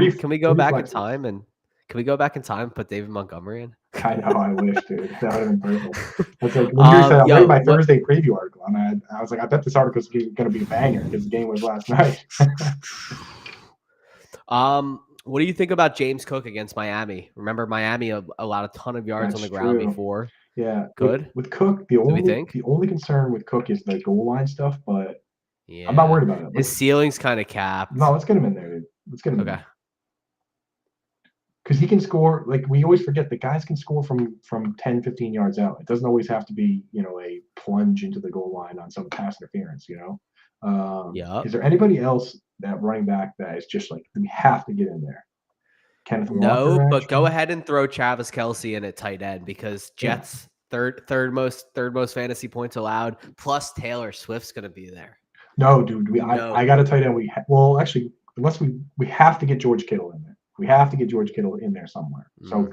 in time and put David Montgomery in? I know, I wish, dude. That would have been perfect. That's like when you said I read my Thursday preview article, and I was like, I bet this article is going to be a banger because the game was last night. What do you think about James Cook against Miami? Remember, Miami allowed a ton of yards on the ground before. Yeah, good. With Cook, the only concern with Cook is the goal line stuff, but I'm not worried about it. His ceiling's kind of capped. No, let's get him in there, dude. Let's get him in there. Okay. Because he can score, like we always forget, the guys can score from 10, 15 yards out. It doesn't always have to be, a plunge into the goal line on some pass interference, Is there anybody else that running back that is just like, we have to get in there? Kenneth Walker, no, but go ahead and throw Travis Kelce in at tight end because Jets third most fantasy points allowed, plus Taylor Swift's going to be there. No, dude, I got a tight end. Actually, unless we have to get George Kittle in there. We have to get George Kittle in there somewhere. So we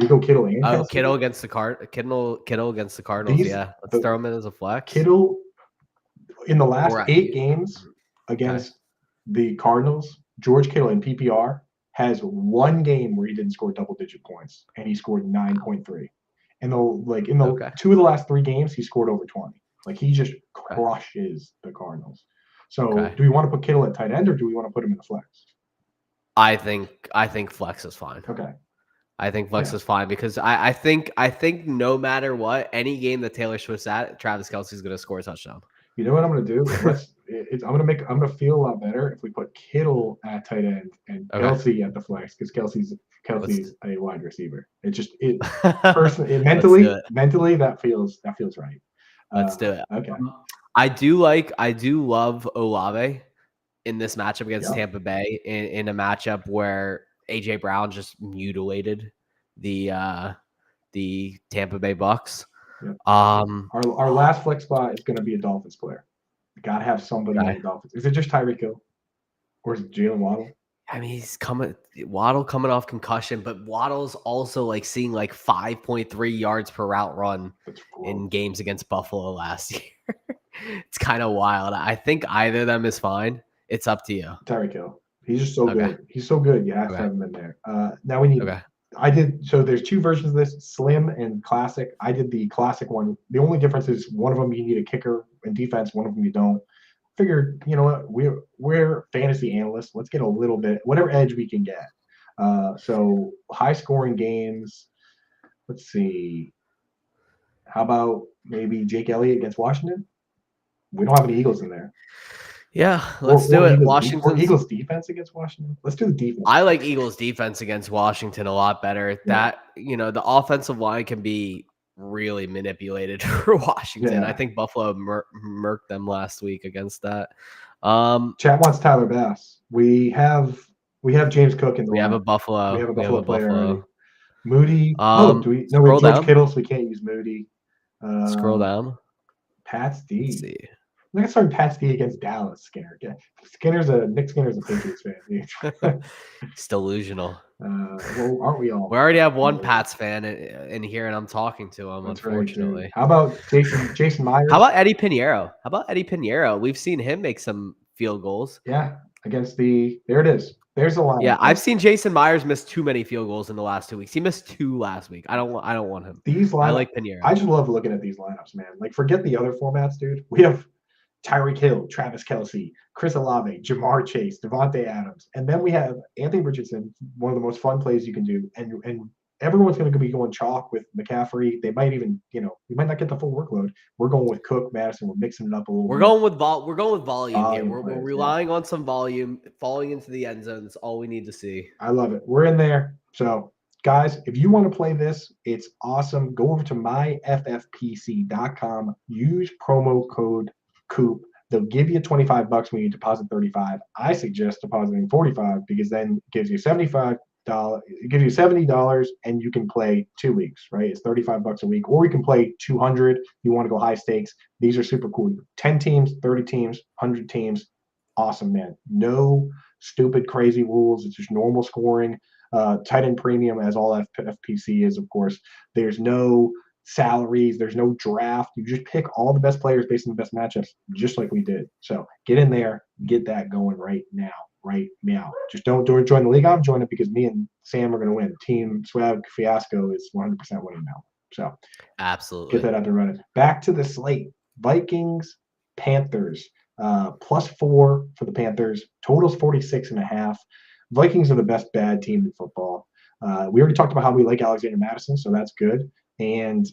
go Kittle and Kelce? Kittle against the Kittle against the Cardinals. Let's throw him in as a flex. Kittle in the last 8 games against the Cardinals, George Kittle in PPR has 1 game where he didn't score double-digit points, and he scored 9.3. And in the 2 of the last 3 games, he scored over 20. Like he just crushes the Cardinals. So do we want to put Kittle at tight end or do we want to put him in the flex? I think flex is fine. Okay. I think flex is fine because I think no matter what, any game that Taylor Swift's at, Travis Kelce's going to score a touchdown. You know what I'm going to do? I'm going to feel a lot better if we put Kittle at tight end and Kelce at the flex because Kelce's a wide receiver. Personally, mentally that feels right. Let's do it. Okay. I do love Olave in this matchup against Tampa Bay in a matchup where AJ Brown just mutilated the Tampa Bay Bucs. Yep. Our last flex spot is going to be a Dolphins player. Got to have somebody on the Dolphins. Is it just Tyreek Hill, or is it Jalen Waddle? I mean, Waddle coming off concussion, but Waddle's also like seeing like 5.3 yards per route run in games against Buffalo last year. It's kind of wild. I think either of them is fine. It's up to you. Tyreek Hill. He's just so good. He's so good. You have to have him in there. Now we need. So there's 2 versions of this, Slim and Classic. I did the Classic one. The only difference is one of them you need a kicker and defense, one of them you don't. Figured, you know what, we're fantasy analysts. Let's get a little bit, whatever edge we can get. So high scoring games. Let's see. How about maybe Jake Elliott against Washington? We don't have any Eagles in there. Yeah, let's do it. Washington Eagles defense against Washington. Let's do the defense. I like Eagles defense against Washington a lot better. Yeah. That the offensive line can be really manipulated for Washington. Yeah. I think Buffalo murked them last week against that. Chat wants Tyler Bass. We have James Cook in the We have a Buffalo. We have a Buffalo player already. Moody. We have George Kittle, so we can't use Moody. Scroll down. Pat's D. Let's see. I'm going to start Pat's D against Dallas. Nick Skinner's a Patriots fan. It's delusional. Well, aren't we all? We already have one Pats fan in here, and I'm talking to him. That's unfortunately. Right, how about Jason Myers? How about Eddie Pinheiro? We've seen him make some field goals. Yeah, against there it is. There's a line. Yeah, I've seen Jason Myers miss too many field goals in the last 2 weeks. He missed 2 last week. I don't want him. I like Pinheiro. I just love looking at these lineups, man. Like, forget the other formats, dude. We have Tyreek Hill, Travis Kelce, Chris Olave, Jamar Chase, Devontae Adams, and then we have Anthony Richardson, one of the most fun plays you can do, and everyone's going to be going chalk with McCaffrey. They might even, we might not get the full workload. We're going with Cook, Madison. We're mixing it up a little. We're going with volume here. We're relying on some volume. Falling into the end zone is all we need to see. I love it. We're in there. So, guys, if you want to play this, it's awesome. Go over to myffpc.com. Use promo code Coop. They'll give you $25 when you deposit $35. I suggest depositing $45 because then it gives you $75. It gives you $70 and you can play 2 weeks, right? It's $35 a week, or you can play 200 if you want to go high stakes. These are super cool. 10 teams, 30 teams, 100 teams. Awesome, man. No stupid, crazy rules. It's just normal scoring. Tight end premium, as all FPC is, of course. There's no salaries. There's no draft. You just pick all the best players based on the best matchups, just like we did. So get in there, get that going right now. Just don't join the league. I'm joining because me and Sam are going to win. Team Swag Fiasco is 100% winning now. So absolutely get that out there running. Back to the slate. Vikings, Panthers. +4 for the Panthers. Total's 46.5. Vikings are the best bad team in football. We already talked about how we like Alexander Mattison, so that's good. And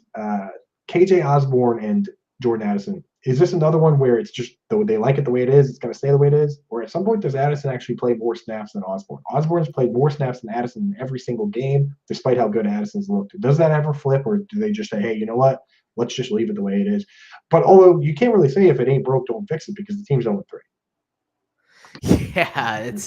KJ Osborne and Jordan Addison. Is this another one where it's just they like it the way it is, it's going to stay the way it is? Or at some point does Addison actually play more snaps than Osborne? Osborne's played more snaps than Addison in every single game, despite how good Addison's looked. Does that ever flip, or do they just say, hey, you know what? Let's just leave it the way it is? But although you can't really say if it ain't broke, don't fix it, because the team's 0-3. Yeah,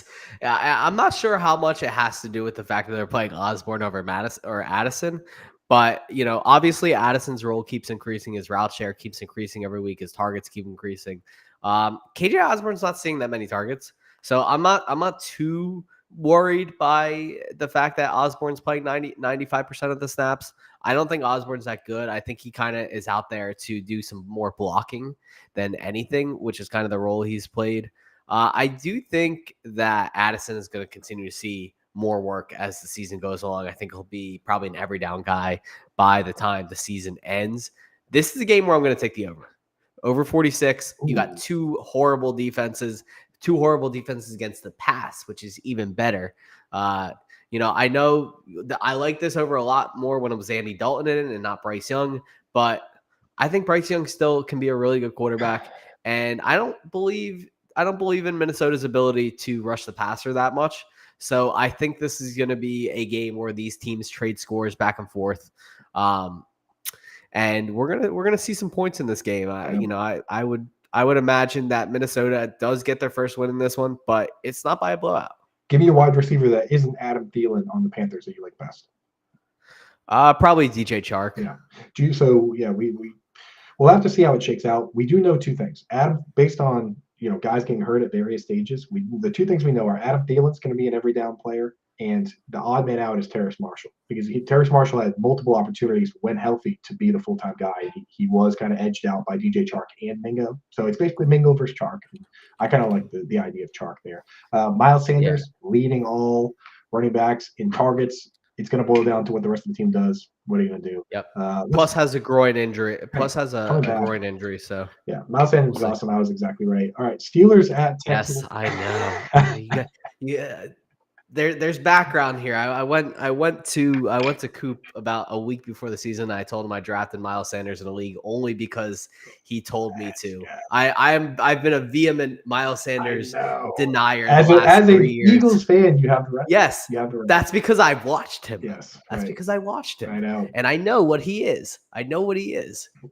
I'm not sure how much it has to do with the fact that they're playing Osborne over Addison. But, obviously Addison's role keeps increasing. His route share keeps increasing every week. His targets keep increasing. KJ Osborne's not seeing that many targets. So I'm not too worried by the fact that Osborne's playing 95% of the snaps. I don't think Osborne's that good. I think he kind of is out there to do some more blocking than anything, which is kind of the role he's played. I do think that Addison is going to continue to see more work as the season goes along. I think he'll be probably an every down guy by the time the season ends. This is a game where I'm going to take the over 46. You got two horrible defenses against the pass, which is even better. I know that I like this over a lot more when it was Andy Dalton in it and not Bryce Young, but I think Bryce Young still can be a really good quarterback. And I don't believe in Minnesota's ability to rush the passer that much. So I think this is going to be a game where these teams trade scores back and forth. And we're gonna see some points in this game. I would imagine that Minnesota does get their first win in this one, but it's not by a blowout. Give me a wide receiver that isn't Adam Thielen on the Panthers that you like best. Probably DJ Chark. Yeah. So yeah, we'll have to see how it shakes out. We do know two things. Adam, based on guys getting hurt at various stages, the two things we know are Adam Thielen's going to be an every down player, and the odd man out is Terrace Marshall, because Terrace Marshall had multiple opportunities when healthy to be the full-time guy. He was kind of edged out by DJ Chark and Mingo. So it's basically Mingo versus Chark. I kind of like the idea of Chark there. Miles Sanders leading all running backs in targets. It's going to boil down to what the rest of the team does. What are you going to do? Yep. Plus has a groin injury. Groin injury. So yeah, Miles Sanders is awesome. I was exactly right. All right, Steelers at Texans. Yes, I know. Yeah. There's background here. I went to Coop about a week before the season. I told him I drafted Miles Sanders in a league only because he told me to. I've been a vehement Miles Sanders denier as a 3 years. Eagles fan. You have the right. Yes, you have the right. That's because I've watched him. Yes, that's because I watched him. I know, and I know what he is.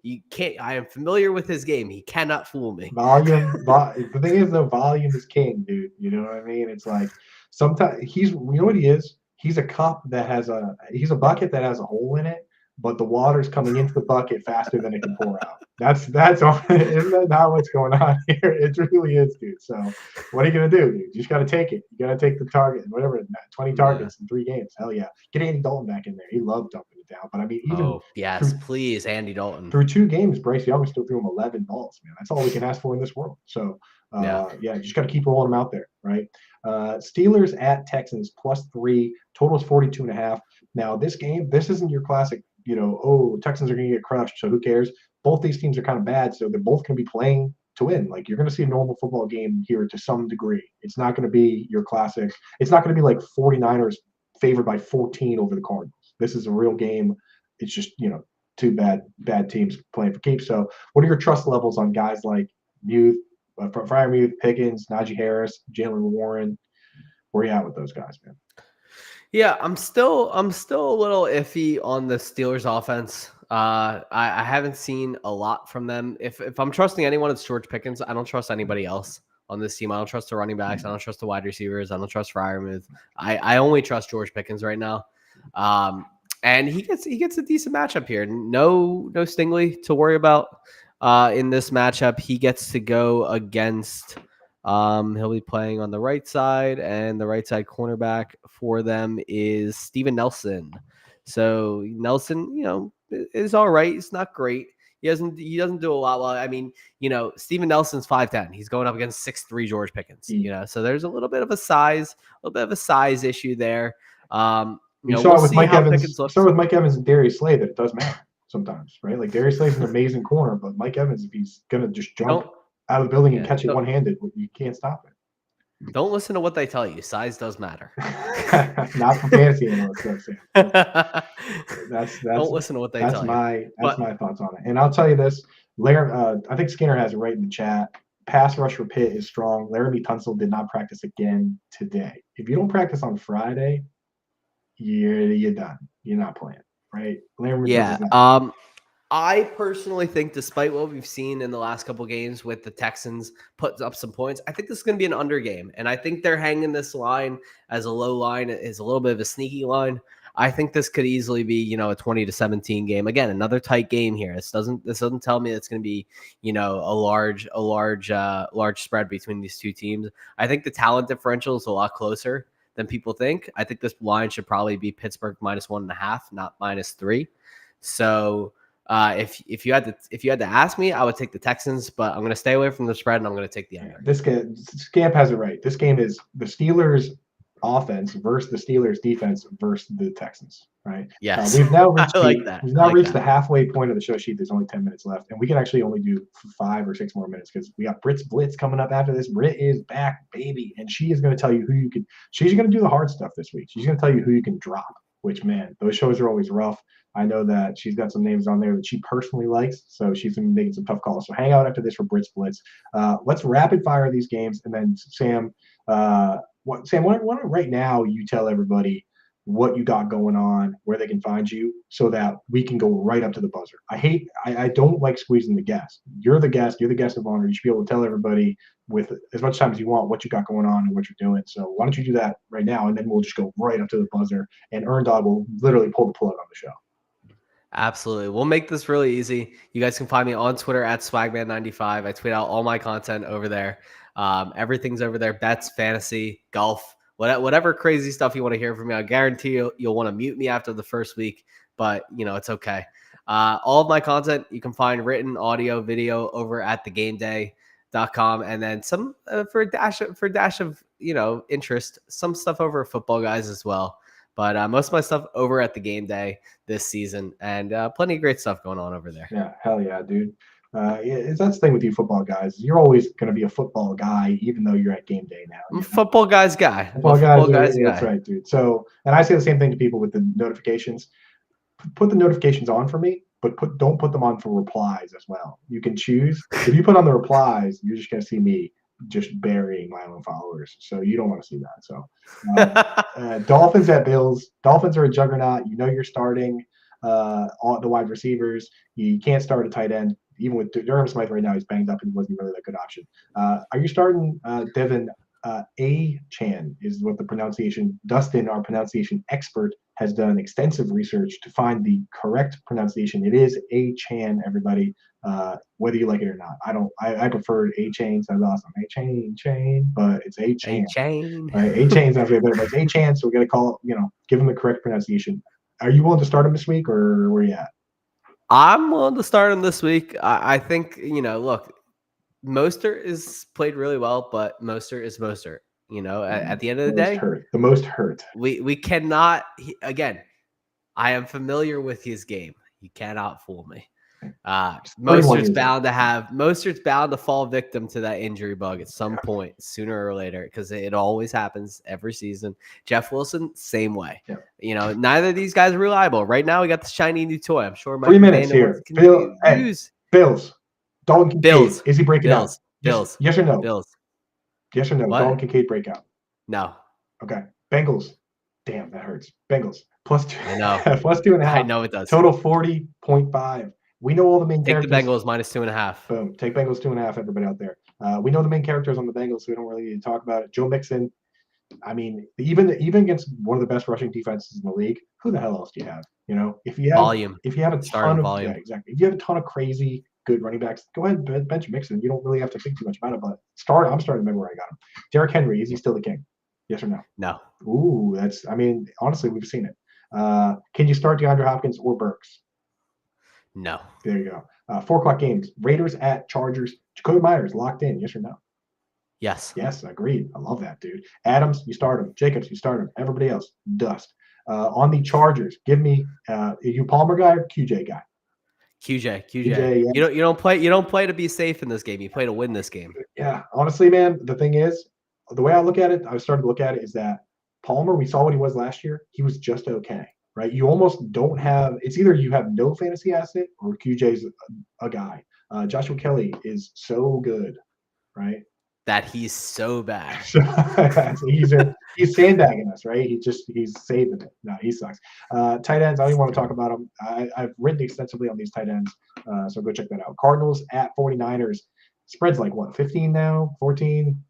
You can't. I am familiar with his game. He cannot fool me. The thing is, though, volume is king, dude. You know what I mean? It's like. Sometimes what he is? He's a cup that has he's a bucket that has a hole in it, but the water's coming into the bucket faster than it can pour out. That's all. Isn't that not what's going on here? It really is, dude. So what are you gonna do, dude? You just gotta take it. You gotta take the target, whatever. 20 targets in 3 games. Hell yeah. Get Andy Dalton back in there. He loved dumping it down. But I mean, please, Andy Dalton. Through 2 games, Bryce Young still threw him 11 balls, man. That's all we can ask for in this world. So you just gotta keep rolling them out there, right? Steelers at Texans +3, totals 42.5. Now this game, this isn't your classic, Texans are going to get crushed, so who cares? Both these teams are kind of bad, so they're both going to be playing to win. Like, you're going to see a normal football game here to some degree. It's not going to be your classic. It's not going to be like 49ers favored by 14 over the Cardinals. This is a real game. It's just, 2 bad teams playing for keeps. So what are your trust levels on guys like Muth, Freiermuth, Pickens, Najee Harris, Jalen Warren? Where are you at with those guys, man? Yeah, I'm still a little iffy on the Steelers offense. I haven't seen a lot from them. If I'm trusting anyone, it's George Pickens. I don't trust anybody else on this team. I don't trust the running backs. I don't trust the wide receivers. I don't trust Freiermuth. I only trust George Pickens right now. And he gets a decent matchup here. No Stingley to worry about in this matchup. He gets to go against. He'll be playing on the right side, and the right side cornerback for them is Steven Nelson. So Nelson, is all right. It's not great. He doesn't do a lot. Well, I mean, Steven Nelson's 5'10". He's going up against 6'3" George Pickens. So there's a little bit of a size issue there. You saw it with Mike Evans. With Mike Evans and Darius Slay that it does matter sometimes, right? Like Darius Slay's an amazing corner, but Mike Evans, if he's gonna just jump out of the building and catch it one-handed, you can't stop it. Don't listen to what they tell you. Size does matter. Not for fantasy analysts. That's don't listen to what they tell you. That's my thoughts on it. And I'll tell you this, I think Skinner has it right in the chat. Pass rush for Pitt is strong. Laramie Tunsil did not practice again today. If you don't practice on Friday, you're done. You're not playing, right? I personally think, despite what we've seen in the last couple games with the Texans putting up some points, I think this is going to be an under game. And I think they're hanging this line as a low line. It is a little bit of a sneaky line. I think this could easily be, a 20-17 game. Again, another tight game here. This doesn't tell me it's going to be, a large spread between these two teams. I think the talent differential is a lot closer than people think. I think this line should probably be Pittsburgh -1.5, not -3. So if you had to ask me, I would take the Texans, but I'm going to stay away from the spread and I'm going to take the under. Scamp has it right. This game is the Steelers offense versus the Steelers defense versus the Texans, right? Yes. We've now reached I like that. We've now reached the halfway point of the show sheet. There's only 10 minutes left, and we can actually only do 5 or 6 more minutes because we got Brit's Blitz coming up after this. Brit is back, baby, and she is going to tell you who you can. She's going to do the hard stuff this week. She's going to tell you who you can drop. Which, man, those shows are always rough. I know that she's got some names on there that she personally likes, so she's going to be making some tough calls. So hang out after this for Brit's Blitz. Let's rapid fire these games, and then Sam, why don't right now you tell everybody what you got going on, where they can find you, so that we can go right up to the buzzer. I don't like squeezing the guest. You're the guest of honor. You should be able to tell everybody with as much time as you want what you got going on and what you're doing. So why don't you do that right now, and then we'll just go right up to the buzzer, and Dog will literally pull the plug on the show. Absolutely. We'll make this really easy. You guys can find me on Twitter at Swagman95. I tweet out all my content over there. Everything's over there. Bets, fantasy, golf, whatever crazy stuff you want to hear from me. I guarantee you'll want to mute me after the first week, but it's okay. All of my content you can find written, audio, video over at thegameday.com, and then some for a dash of interest, some stuff over at Football Guys as well. But most of my stuff over at the Game Day this season, and plenty of great stuff going on over there. Yeah, hell yeah, dude. That's the thing with you football guys. You're always going to be a football guy, even though you're at Game Day now. I'm a football guys guy. Football guys guy. That's right, dude. So, and I say the same thing to people with the notifications. Put the notifications on for me, but don't put them on for replies as well. You can choose. If you put on the replies, you're just going to see me just burying my own followers. So you don't want to see that. So Dolphins at Bills. Dolphins are a juggernaut. You're starting all the wide receivers. You can't start a tight end. Even with Durham Smythe right now, he's banged up and wasn't really a good option. Are you starting Devin A-Chan is what the pronunciation. Dustin, our pronunciation expert, has done extensive research to find the correct pronunciation. It is A-Chan, everybody. Whether you like it or not, I prefer A-Chain. Sounds awesome. A-Chain, but it's A-Chain. A-Chain. Right? A-Chain sounds way better, but it's A-Chain, so we're gonna call it, give him the correct pronunciation. Are you willing to start him this week, or where you at? I'm willing to start him this week. I think, look, Mostert is played really well, but Mostert is Mostert. At the end of the day, the most hurt. We cannot. Again, I am familiar with his game. You cannot fool me. Mostert's bound to fall victim to that injury bug at some point, sooner or later, because it always happens every season. Jeff Wilson, same way. Yeah. Neither of these guys are reliable. Right now, we got this shiny new toy. I'm sure. 3 minutes here. Bills. Dalton Kincaid. Bills. Is he breaking out? Bills. Yes or no? Bills. Yes or no? What? Dalton Kincaid breakout. No. Okay. Bengals. Damn, that hurts. Bengals. +2. I know. +2.5. I know it does. Total 40.5. We know all the main characters. Take the Bengals -2.5. Boom. Take Bengals 2.5, everybody out there. We know the main characters on the Bengals, so we don't really need to talk about it. Joe Mixon, I mean, even against one of the best rushing defenses in the league, who the hell else do you have? If you have volume. If you have a ton of volume. Yeah, exactly. If you have a ton of crazy good running backs, go ahead and bench Mixon. You don't really have to think too much about it, but I'm starting to remember where I got him. Derrick Henry, is he still the king? Yes or no? No. Ooh, honestly, we've seen it. Can you start DeAndre Hopkins or Burks? No. There you go. 4 o'clock games. Raiders at Chargers. Jacoby Myers locked in. Yes or no? Yes. Yes, agreed. I love that, dude. Adams, you start him. Jacobs, you start him. Everybody else, dust. On the Chargers, give me are you Palmer guy or QJ guy? QJ. Yeah. You don't play to be safe in this game. You play to win this game. Yeah, honestly, man, the thing is, the way I look at it, I started to look at it is that Palmer, we saw what he was last year. He was just okay, right? You almost don't have – it's either you have no fantasy asset or QJ's a guy. Joshua Kelly is so good, right? That he's so bad. So he's sandbagging us, right? He's saving it. No, he sucks. Tight ends, I don't even want to talk about them. I've written extensively on these tight ends, so go check that out. Cardinals at 49ers. Spread's like what, 15 now? 14?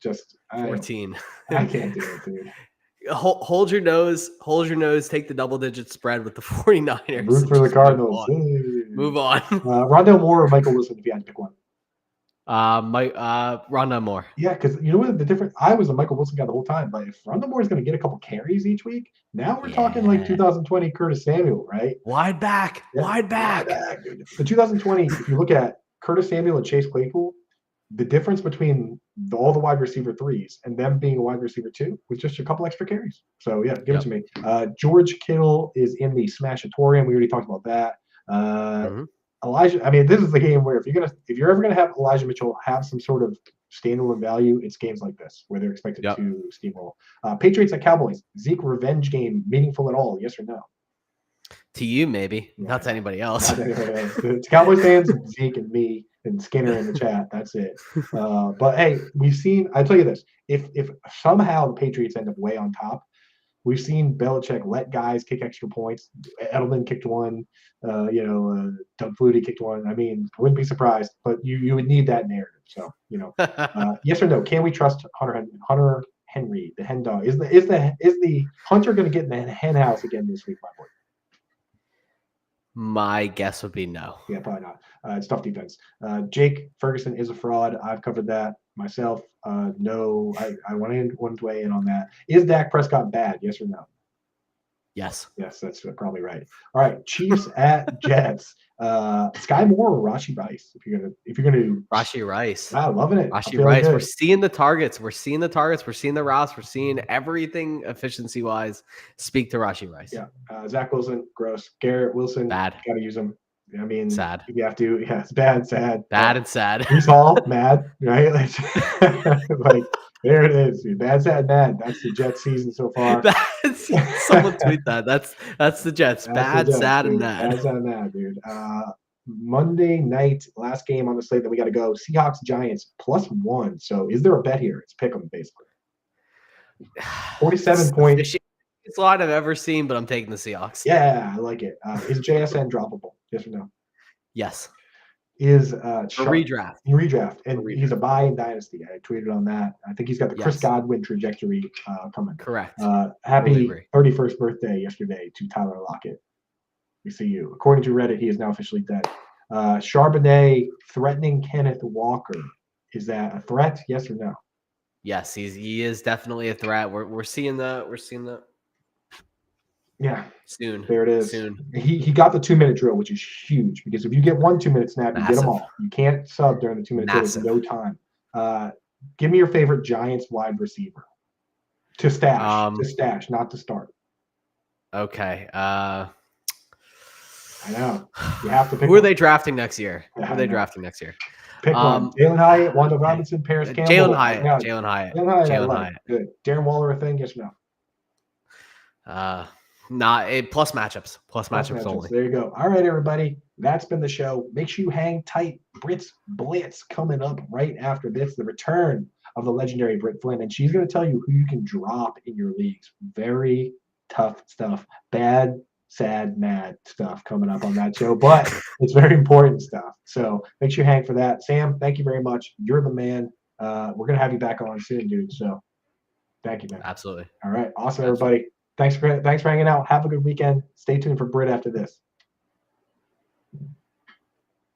14. I can't do it, dude. Hold your nose. Take the double-digit spread with the 49ers. Root for the Cardinals. Move on. Rondale Moore or Michael Wilson if you had to pick one. Rondale Moore. Yeah, because you know what the difference? I was a Michael Wilson guy the whole time, but if Rondale Moore is going to get a couple carries each week, now we're talking like 2020 Curtis Samuel, right? Wide back. Dude. The 2020, if you look at Curtis Samuel and Chase Claypool, the difference between all the wide receiver 3s and them being a wide receiver 2 was just a couple extra carries. So yeah, give it to me. George Kittle is in the Smashatorium. We already talked about that. Elijah. I mean, this is the game where if you're ever gonna have Elijah Mitchell have some sort of standalone value, it's games like this where they're expected to steamroll. Patriots at Cowboys. Zeke revenge game meaningful at all? Yes or no? To you, maybe. Not to anybody else. Not to anybody else. It's Cowboys fans, Zeke and me and Skinner in the chat. That's it. But hey, we've seen. I tell you this: if somehow the Patriots end up way on top, we've seen Belichick let guys kick extra points. Edelman kicked one. Doug Flutie kicked one. I mean, I wouldn't be surprised, but you would need that narrative. So yes or no? Can we trust Hunter Henry, the hen dog? Is the hunter going to get in the hen house again this week, my boy? My guess would be no. Yeah, probably not. It's tough defense. Jake Ferguson is a fraud. I've covered that myself. No, I went way in on that. Is Dak Prescott bad? Yes or no? Yes. Yes, that's probably right. All right, Chiefs at Jets. Sky Moore or Rashee Rice? If you're gonna Rashee Rice. Wow, loving it. Rashee Rice. Good. We're seeing the targets. We're seeing the routes. We're seeing everything efficiency wise. Speak to Rashee Rice. Yeah. Zach Wilson, gross. Garrett Wilson, bad. Gotta use him. I mean, sad. You have to. Yeah, it's bad, sad. Bad and sad. Breece Hall, mad, right? Like there it is. Dude. Bad, sad, mad. That's the Jets season so far. Someone tweet that. That's the Jets. Bad, sad, and mad. Bad, sad, and mad, dude. Monday night, last game on the slate that we got to go. Seahawks Giants +1. So is there a bet here? It's pick 'em basically. 47 points. It's a lot I've ever seen, but I'm taking the Seahawks. Yeah, I like it. Is JSN droppable? Yes or no? Yes. Is redraft. And he's a buy in dynasty. I tweeted on that. I think he's got the Chris Godwin trajectory coming. Correct. Happy 31st birthday yesterday to Tyler Lockett. We see you. According to Reddit, he is now officially dead. Charbonnet threatening Kenneth Walker. Is that a threat? Yes or no? Yes, he is definitely a threat. We're seeing the. Yeah. Soon. There it is. Soon. He got the 2-minute drill, which is huge because if you get 1 2-minute snap, you get them all. You can't sub during the 2-minute drill. There's no time. Give me your favorite Giants wide receiver to stash, not to start. Okay. I know. You have to pick. Who are they drafting next year? Pick one. Jalen Hyatt, Wanda Robinson, Paris Campbell. Jalen Hyatt. Good. Darren Waller a thing? Yes or no? Not plus matchups. Plus matchups only. There you go. All right, everybody. That's been the show. Make sure you hang tight. Brit's Blitz coming up right after this. The return of the legendary Britt Flynn, and she's going to tell you who you can drop in your leagues. Very tough stuff. Bad, sad, mad stuff coming up on that show, but it's very important stuff. So make sure you hang for that. Sam, thank you very much. You're the man. We're going to have you back on soon, dude. So thank you, man. Absolutely. All right. Awesome, everybody. Thanks for hanging out. Have a good weekend. Stay tuned for Brit after this.